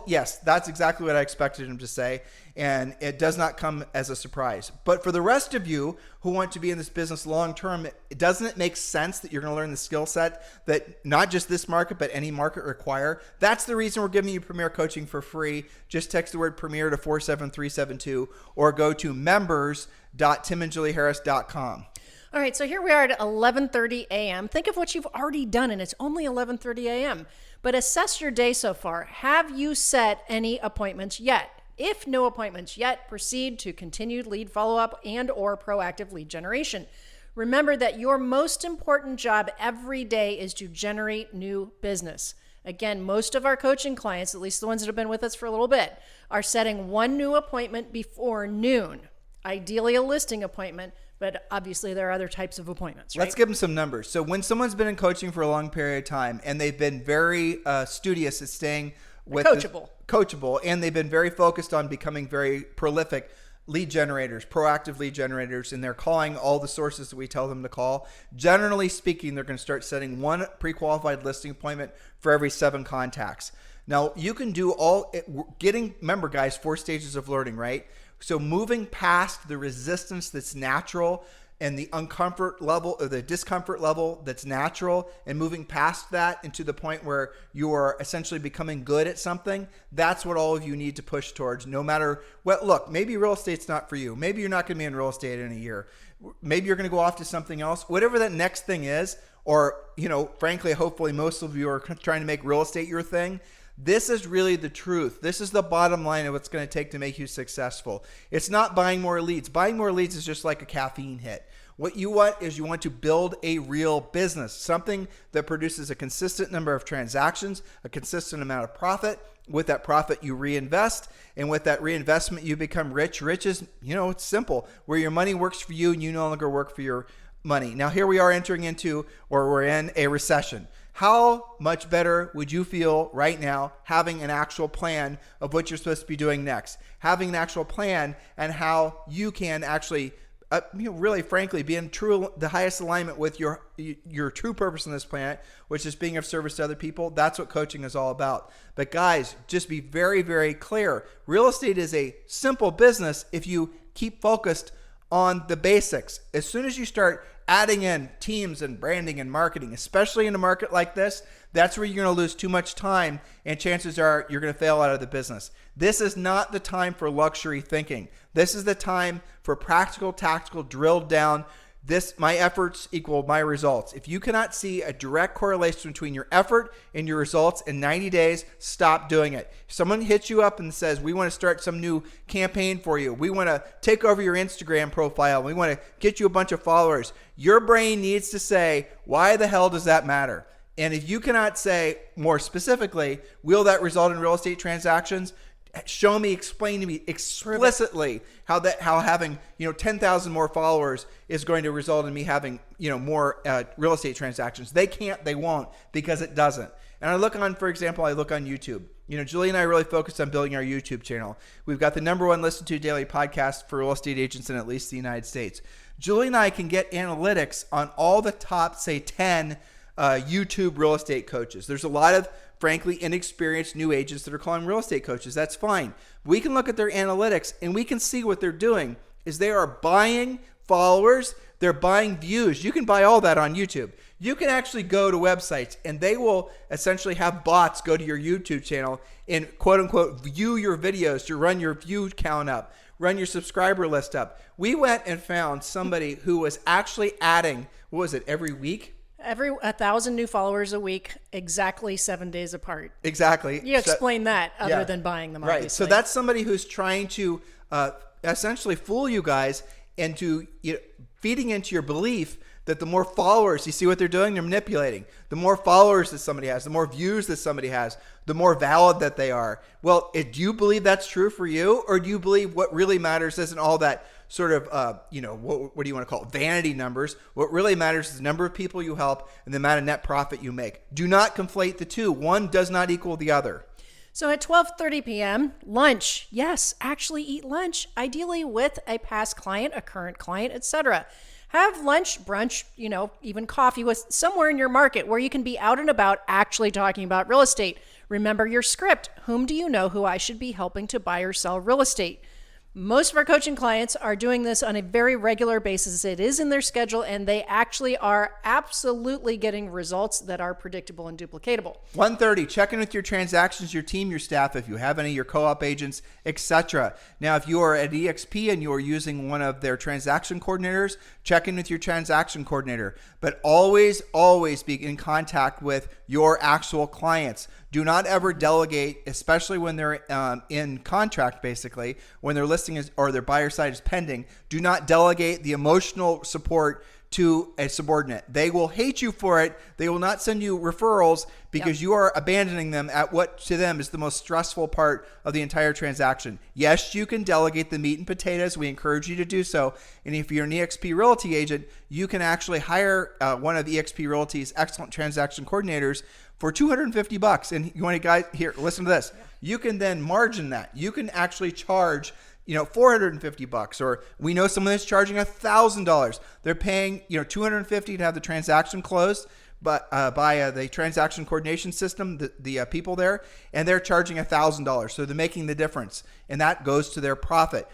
Yes, that's exactly what I expected him to say. And it does not come as a surprise. But for the rest of you who want to be in this business long term, doesn't it make sense that you're going to learn the skill set that not just this market, but any market require? That's the reason we're giving you Premier Coaching for free. Just text the word Premier to 47372 or go to members.timandjulieharris.com. All right, so here we are at 11:30 a.m. Think of what you've already done, and it's only 11:30 a.m. But assess your day so far. Have you set any appointments yet? If no appointments yet, proceed to continued lead follow-up and or proactive lead generation. Remember that your most important job every day is to generate new business. Again, most of our coaching clients, at least the ones that have been with us for a little bit, are setting one new appointment before noon. Ideally a listing appointment, but obviously there are other types of appointments, right? Let's give them some numbers. So when someone's been in coaching for a long period of time and they've been very studious at staying with coachable, and they've been very focused on becoming very prolific lead generators, proactive lead generators, and they're calling all the sources that we tell them to call. Generally speaking, they're going to start setting one pre-qualified listing appointment for every 7 contacts. Now, you can do remember guys, 4 stages of learning, right? So moving past the resistance that's natural and the uncomfort level or the discomfort level that's natural, and moving past that into the point where you are essentially becoming good at something, that's what all of you need to push towards, no matter what. Look, maybe real estate's not for you. Maybe you're not going to be in real estate in a year. Maybe you're going to go off to something else. Whatever that next thing is, or, frankly, hopefully most of you are trying to make real estate your thing. This is really the truth. This is the bottom line of what's going to take to make you successful. It's not buying more leads. Buying more leads is just like a caffeine hit. What you want is you want to build a real business, something that produces a consistent number of transactions, a consistent amount of profit. With that profit, you reinvest. And with that reinvestment, you become rich. Rich is, it's simple, where your money works for you and you no longer work for your money. Now, here we are we're in a recession. How much better would you feel right now having an actual plan of what you're supposed to be doing next? Having an actual plan and how you can actually, really frankly, be in the highest alignment with your true purpose on this planet, which is being of service to other people. That's what coaching is all about. But guys, just be very, very clear. Real estate is a simple business if you keep focused on the basics. As soon as you start adding in teams and branding and marketing, especially in a market like this, that's where you're going to lose too much time, and chances are you're going to fail out of the business. This is not the time for luxury thinking. This is the time for practical, tactical, drilled down. My efforts equal my results. If you cannot see a direct correlation between your effort and your results in 90 days, stop doing it. If someone hits you up and says, we want to start some new campaign for you, we want to take over your Instagram profile, we want to get you a bunch of followers, your brain needs to say, why the hell does that matter? And if you cannot say more specifically, will that result in real estate transactions? Show me, explain to me explicitly how having 10,000 more followers is going to result in me having more real estate transactions. They can't, they won't, because it doesn't. And I look on YouTube. Julie and I really focused on building our YouTube channel. We've got the #1 listened to daily podcast for real estate agents in at least the United States. Julie and I can get analytics on all the top, say 10 YouTube real estate coaches. There's a lot of frankly inexperienced new agents that are calling real estate coaches. That's fine. We can look at their analytics and we can see what they're doing is they are buying followers, they're buying views. You can buy all that on YouTube. You can actually go to websites and they will essentially have bots go to your YouTube channel and quote unquote view your videos to run your view count up, run your subscriber list up. We went and found somebody who was actually adding, every week? 1,000 new followers a week, exactly 7 days apart. Exactly. You explain that other than buying them, obviously. Right. So that's somebody who's trying to essentially fool you guys into feeding into your belief that the more followers, you see what they're doing? They're manipulating. The more followers that somebody has, the more views that somebody has, the more valid that they are. Well, do you believe that's true for you? Or do you believe what really matters isn't all that sort of, what do you want to call it? Vanity numbers. What really matters is the number of people you help and the amount of net profit you make. Do not conflate the two. One does not equal the other. So at 12:30 p.m., lunch. Yes, actually eat lunch, ideally with a past client, a current client, etc. Have lunch, brunch, even coffee with somewhere in your market where you can be out and about actually talking about real estate. Remember your script. Whom do you know who I should be helping to buy or sell real estate? Most of our coaching clients are doing this on a very regular basis. It is in their schedule, and they actually are absolutely getting results that are predictable and duplicatable. 1:30, check in with your transactions, your team, your staff, if you have any, your co-op agents, etc. Now, if you are at EXP and you are using one of their transaction coordinators, check in with your transaction coordinator. But always, always be in contact with your actual clients. Do not ever delegate, especially when they're in contract, basically, when their listing is or their buyer side is pending. Do not delegate the emotional support to a subordinate. They will hate you for it. They will not send you referrals because you are abandoning them at what to them is the most stressful part of the entire transaction. Yes, you can delegate the meat and potatoes. We encourage you to do so. And if you're an eXp Realty agent, you can actually hire one of eXp Realty's excellent transaction coordinators for $250. And you want to guys here, listen to this. You can then margin that. You can actually charge $450, or we know someone that's charging $1,000. They're paying, $250 to have the transaction closed, but by the transaction coordination system, the people there, and they're charging $1,000. So they're making the difference, and that goes to their profit.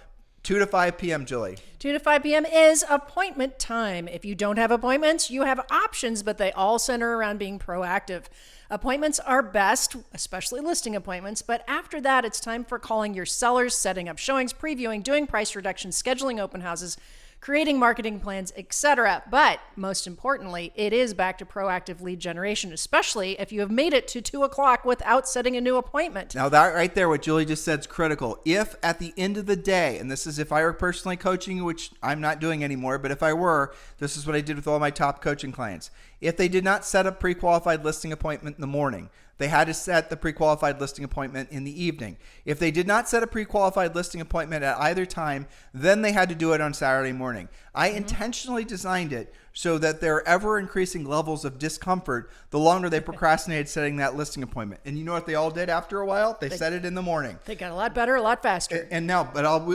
2 to 5 p.m., Julie. 2 to 5 p.m. is appointment time. If you don't have appointments, you have options, but they all center around being proactive. Appointments are best, especially listing appointments, but after that, it's time for calling your sellers, setting up showings, previewing, doing price reductions, scheduling open houses, creating marketing plans, etc. But most importantly, it is back to proactive lead generation, especially if you have made it to 2 o'clock without setting a new appointment. Now that right there, what Julie just said is critical. If at the end of the day, and this is if I were personally coaching, which I'm not doing anymore, but if I were, this is what I did with all my top coaching clients. If they did not set a pre-qualified listing appointment in the morning, they had to set the pre-qualified listing appointment in the evening. If they did not set a pre-qualified listing appointment at either time, then they had to do it on Saturday morning. I intentionally designed it so that there are ever increasing levels of discomfort the longer they procrastinated setting that listing appointment. And you know what they all did after a while? They set it in the morning. They got a lot better, a lot faster. And now,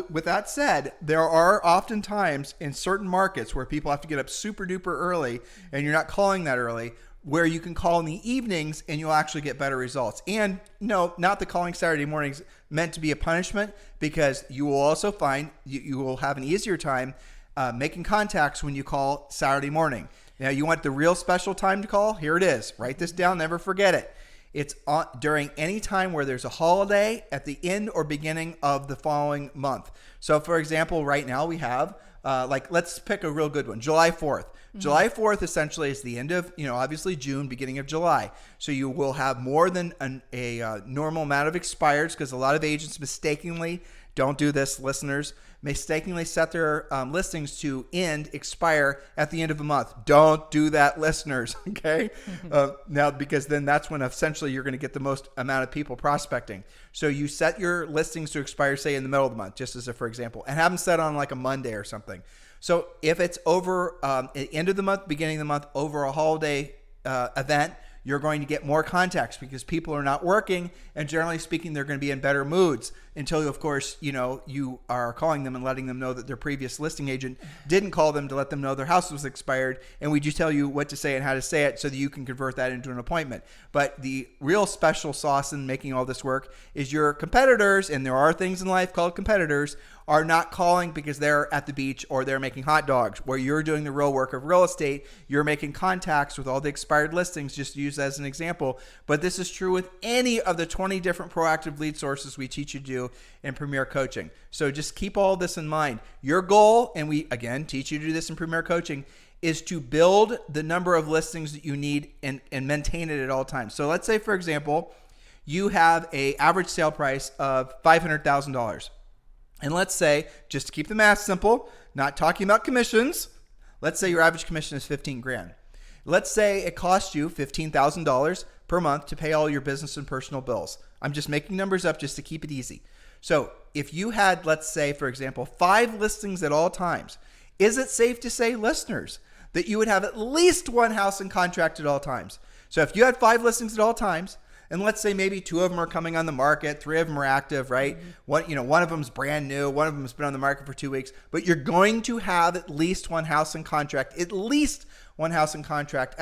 with that said, there are often times in certain markets where people have to get up super duper early, and you're not calling that early, where you can call in the evenings and you'll actually get better results. And no, not the calling Saturday mornings meant to be a punishment, because you will also find you will have an easier time making contacts when you call Saturday morning. Now, you want the real special time to call? Here it is. Write this down. Never forget it. It's during any time where there's a holiday at the end or beginning of the following month. So, for example, right now we have, let's pick a real good one, July 4th. July 4th essentially is the end of, obviously June, beginning of July. So you will have more than a normal amount of expireds, because a lot of agents mistakenly, don't do this, listeners, mistakenly set their listings to expire at the end of the month. Don't do that, listeners, okay? Now, because then that's when essentially you're going to get the most amount of people prospecting. So you set your listings to expire, say, in the middle of the month, just as a for example, and have them set on like a Monday or something. So if it's over at the end of the month, beginning of the month, over a holiday event, you're going to get more contacts because people are not working, and generally speaking, they're going to be in better moods until, of course, you are calling them and letting them know that their previous listing agent didn't call them to let them know their house was expired, and we just tell you what to say and how to say it so that you can convert that into an appointment. But the real special sauce in making all this work is your competitors, and there are things in life called competitors, are not calling because they're at the beach or they're making hot dogs. Where you're doing the real work of real estate, you're making contacts with all the expired listings, just to use as an example. But this is true with any of the 20 different proactive lead sources we teach you to do in Premier Coaching. So just keep all this in mind. Your goal, and we again teach you to do this in Premier Coaching, is to build the number of listings that you need and maintain it at all times. So let's say, for example, you have an average sale price of $500,000. And let's say, just to keep the math simple, not talking about commissions, let's say your average commission is $15,000. Let's say it costs you $15,000 per month to pay all your business and personal bills. I'm just making numbers up just to keep it easy. So if you had, let's say, for example, 5 listings at all times, is it safe to say, listeners, that you would have at least one house in contract at all times? So if you had 5 listings at all times, and let's say maybe 2 of them are coming on the market, 3 of them are active, right? One of them's brand new, one of them has been on the market for 2 weeks, but you're going to have at least one house in contract, at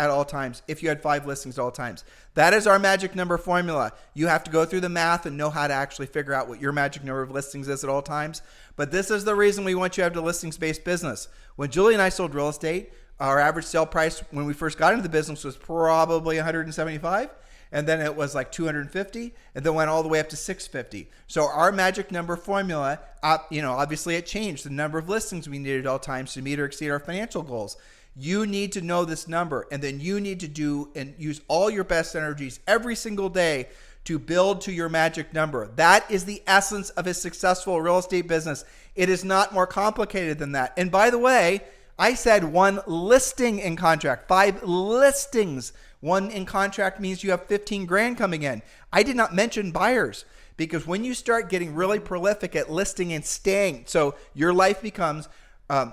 all times if you had 5 listings at all times. That is our magic number formula. You have to go through the math and know how to actually figure out what your magic number of listings is at all times. But this is the reason we want you to have the listings-based business. When Julie and I sold real estate, our average sale price when we first got into the business was probably $175. And then it was like $250, and then went all the way up to $650. So our magic number formula, obviously it changed the number of listings we needed at all times to meet or exceed our financial goals. You need to know this number, and then you need to do and use all your best energies every single day to build to your magic number. That is the essence of a successful real estate business. It is not more complicated than that. And by the way, I said 1 listing in contract, 5 listings. 1 in contract means you have 15 grand coming in. I did not mention buyers, because when you start getting really prolific at listing and staying, so your life becomes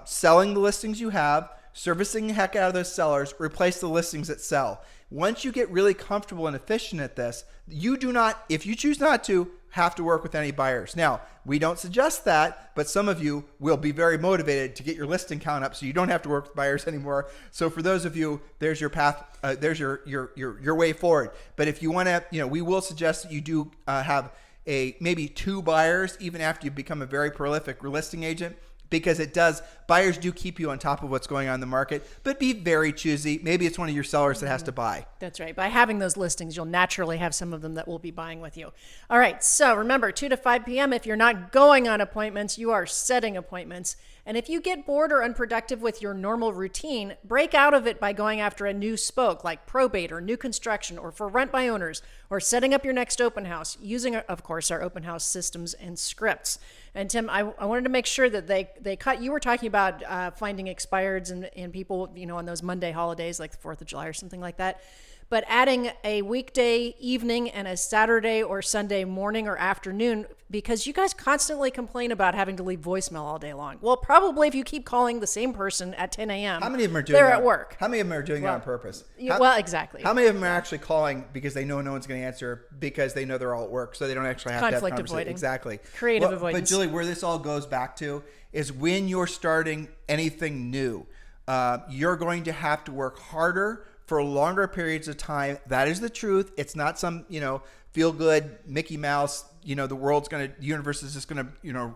selling the listings you have, servicing the heck out of those sellers, replace the listings that sell. Once you get really comfortable and efficient at this, you do not, if you choose not to, have to work with any buyers. Now, we don't suggest that, but some of you will be very motivated to get your listing count up so you don't have to work with buyers anymore. So for those of you, there's your path, there's your way forward. But if you want to, we will suggest that you do have maybe 2 buyers even after you become a very prolific listing agent, because buyers do keep you on top of what's going on in the market, but be very choosy. Maybe it's one of your sellers that has to buy. That's right. By having those listings, you'll naturally have some of them that will be buying with you. All right. So remember, 2 to 5 p.m., if you're not going on appointments, you are setting appointments. And if you get bored or unproductive with your normal routine, break out of it by going after a new spoke like probate or new construction or for rent by owners, or setting up your next open house using, of course, our open house systems and scripts. And Tim, I wanted to make sure that they cut, you were talking about finding expireds and people, on those Monday holidays like the 4th of July or something like that. But adding a weekday evening and a Saturday or Sunday morning or afternoon, because you guys constantly complain about having to leave voicemail all day long. Well, probably if you keep calling the same person at 10 a.m., how many of them are doing they're that? at work. How many of them are doing it on purpose? Exactly. How many of them are actually calling because they know no one's going to answer, because they know they're all at work, so they don't actually have to have conflict conversation. avoiding. Exactly. Creative avoidance. But Julie, where this all goes back to is when you're starting anything new, you're going to have to work harder for longer periods of time. That is the truth. It's not some, feel good Mickey Mouse, the universe is just going to,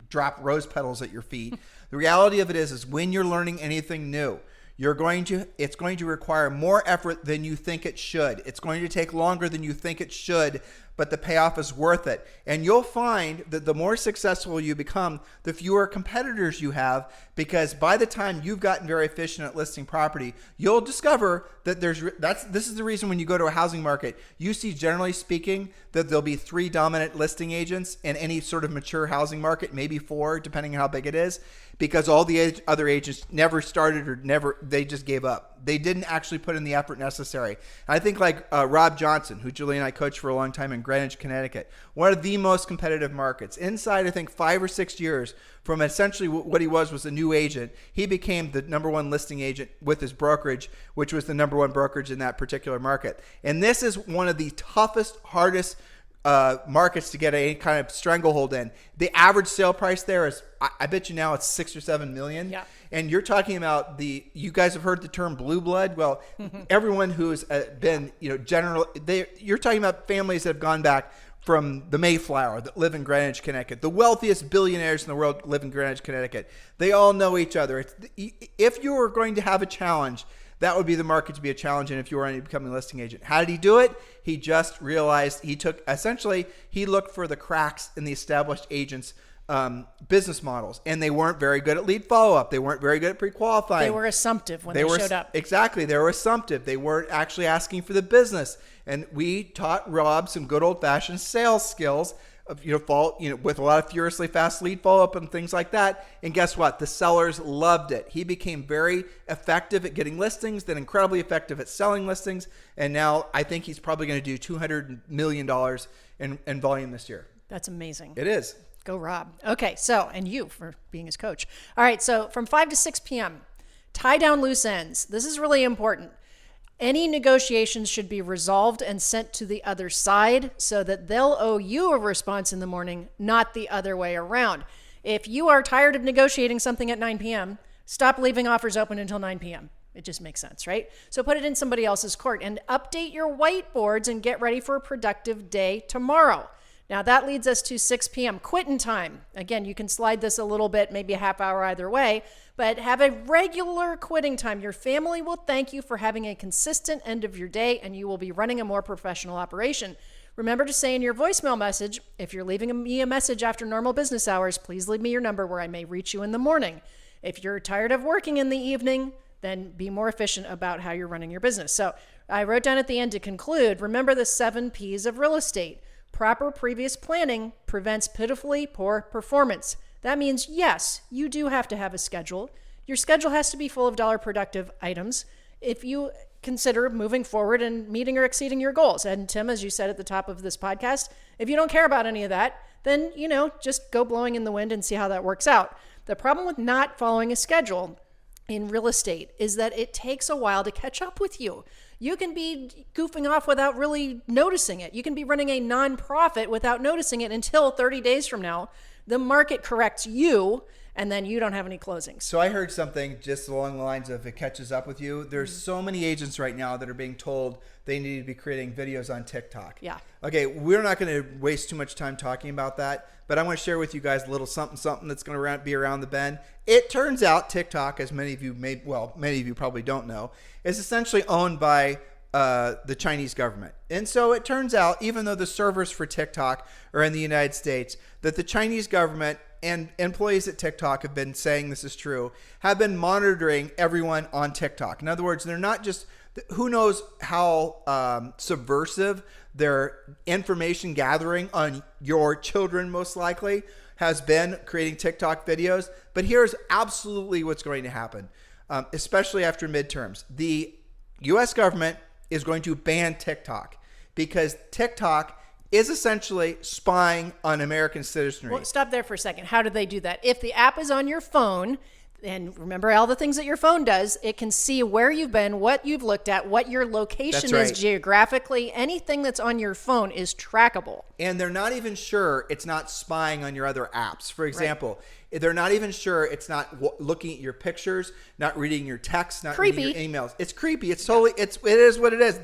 drop rose petals at your feet. The reality of it is when you're learning anything new, it's going to require more effort than you think it should. It's going to take longer than you think it should, but the payoff is worth it. And you'll find that the more successful you become, the fewer competitors you have, because by the time you've gotten very efficient at listing property, you'll discover that this is the reason when you go to a housing market, you see, generally speaking, that there'll be 3 dominant listing agents in any sort of mature housing market, maybe 4, depending on how big it is, because all the other agents never started they just gave up. They didn't actually put in the effort necessary. I think like Rob Johnson, who Julie and I coached for a long time in Greenwich, Connecticut, one of the most competitive markets. Inside, I think, 5 or 6 years from essentially what he was a new agent, he became the number 1 listing agent with his brokerage, which was the number 1 brokerage in that particular market. And this is one of the toughest, hardest markets to get any kind of stranglehold in. The average sale price there is, I bet you now it's 6 or 7 million. Yeah. And you're talking about you guys have heard the term blue blood. Well, everyone who's been, you're talking about families that have gone back from the Mayflower that live in Greenwich, Connecticut. The wealthiest billionaires in the world live in Greenwich, Connecticut. They all know each other. If you were going to have a challenge, that would be the market to be a challenge in if you were only becoming a listing agent. How did he do it? He just realized he looked for the cracks in the established agents' business models, and they weren't very good at lead follow-up. They weren't very good at pre-qualifying. They were assumptive when they showed up. Exactly. They were assumptive. They weren't actually asking for the business. And we taught Rob some good old-fashioned sales skills with a lot of furiously fast lead follow-up and things like that. And guess what? The sellers loved it. He became very effective at getting listings, then incredibly effective at selling listings. And now I think he's probably going to do $200 million in volume this year. That's amazing. It is. Go Rob. Okay, so, and you for being his coach. All right, so from 5 to 6 p.m., tie down loose ends. This is really important. Any negotiations should be resolved and sent to the other side so that they'll owe you a response in the morning, not the other way around. If you are tired of negotiating something at 9 p.m., stop leaving offers open until 9 p.m. It just makes sense, right? So put it in somebody else's court and update your whiteboards and get ready for a productive day tomorrow. Now that leads us to 6 p.m. quitting time. Again, you can slide this a little bit, maybe a half hour either way, but have a regular quitting time. Your family will thank you for having a consistent end of your day, and you will be running a more professional operation. Remember to say in your voicemail message, if you're leaving me a message after normal business hours, please leave me your number where I may reach you in the morning. If you're tired of working in the evening, then be more efficient about how you're running your business. So I wrote down at the end to conclude, remember the 7 P's of real estate. Proper previous planning prevents pitifully poor performance. That means, yes, you do have to have a schedule. Your schedule has to be full of dollar productive items if you consider moving forward and meeting or exceeding your goals. And Tim, as you said at the top of this podcast, if you don't care about any of that, then, just go blowing in the wind and see how that works out. The problem with not following a schedule in real estate is that it takes a while to catch up with you. You can be goofing off without really noticing it. You can be running a nonprofit without noticing it until 30 days from now. The market corrects you, and then you don't have any closings. So I heard something just along the lines of it catches up with you. There's so many agents right now that are being told they need to be creating videos on TikTok. Yeah. Okay, we're not going to waste too much time talking about that, but I'm going to share with you guys a little something that's going to be around the bend. It turns out TikTok, as many of you probably don't know, is essentially owned by the Chinese government. And so it turns out, even though the servers for TikTok are in the United States, that the Chinese government and employees at TikTok have been saying this is true, have been monitoring everyone on TikTok. In other words, they're not just, who knows how subversive their information gathering on your children most likely has been creating TikTok videos. But here's absolutely what's going to happen, especially after midterms. The U.S. government is going to ban TikTok because TikTok is essentially spying on American citizenry. Well, stop there for a second. How do they do that? If the app is on your phone, and remember all the things that your phone does, it can see where you've been, what you've looked at, what your location is geographically. Anything that's on your phone is trackable. And they're not even sure it's not spying on your other apps. For example, they're not even sure it's not looking at your pictures, not reading your texts, not reading your emails. It's creepy. It's totally, it is what it is.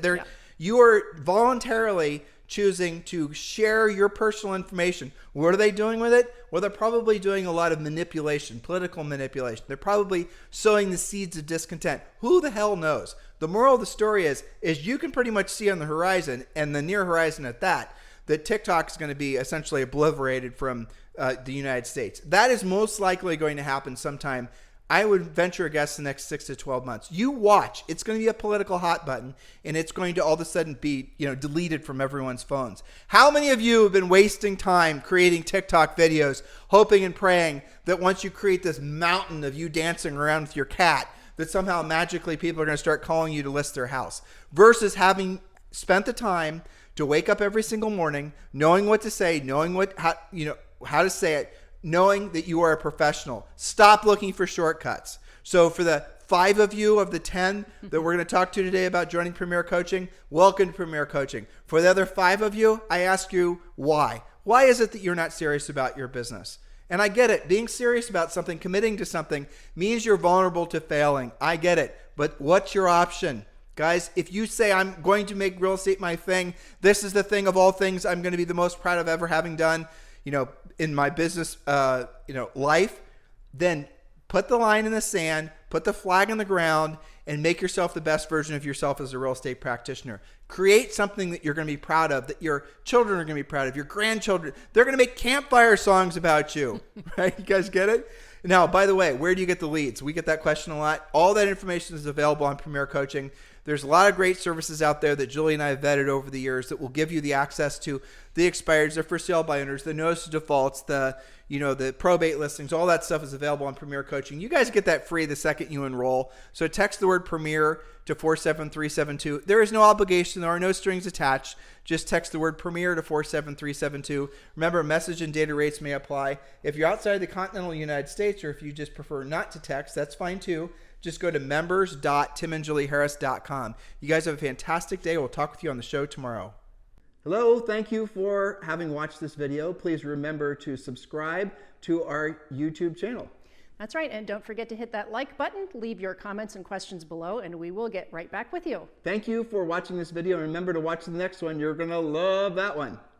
You are voluntarily choosing to share your personal information. What are they doing with it? Well, they're probably doing a lot of manipulation, political manipulation. They're probably sowing the seeds of discontent. Who the hell knows? The moral of the story is you can pretty much see on the horizon, and the near horizon at that TikTok is going to be essentially obliterated from the United States. That is most likely going to happen sometime, I would venture a guess, the next 6 to 12 months. You watch. It's going to be a political hot button, and it's going to all of a sudden be, deleted from everyone's phones. How many of you have been wasting time creating TikTok videos, hoping and praying that once you create this mountain of you dancing around with your cat, that somehow magically people are going to start calling you to list their house, versus having spent the time to wake up every single morning, knowing what to say, knowing how to say it, knowing that you are a professional. Stop looking for shortcuts. So for the 5 of you of the 10 that we're going to talk to today about joining Premier Coaching, welcome to Premier Coaching. For the other 5 of you, I ask you why. Why is it that you're not serious about your business? And I get it. Being serious about something, committing to something, means you're vulnerable to failing. I get it. But what's your option? Guys, if you say I'm going to make real estate my thing, this is the thing of all things I'm going to be the most proud of ever having done, in my business, life, then put the line in the sand, put the flag on the ground, and make yourself the best version of yourself as a real estate practitioner. Create something that you're going to be proud of, that your children are going to be proud of, your grandchildren. They're going to make campfire songs about you, right? You guys get it? Now, by the way, where do you get the leads? We get that question a lot. All that information is available on Premier Coaching. There's a lot of great services out there that Julie and I have vetted over the years that will give you the access to the expireds, the for sale by owners, the notice of defaults, the probate listings. All that stuff is available on Premier Coaching. You guys get that free the second you enroll. So text the word Premier to 47372. There is no obligation. There are no strings attached. Just text the word Premier to 47372. Remember, message and data rates may apply. If you're outside the continental United States, or if you just prefer not to text, that's fine too. Just go to members.timandjulieharris.com. You guys have a fantastic day. We'll talk with you on the show tomorrow. Hello, thank you for having watched this video. Please remember to subscribe to our YouTube channel. That's right, and don't forget to hit that like button, leave your comments and questions below, and we will get right back with you. Thank you for watching this video, and remember to watch the next one. You're going to love that one.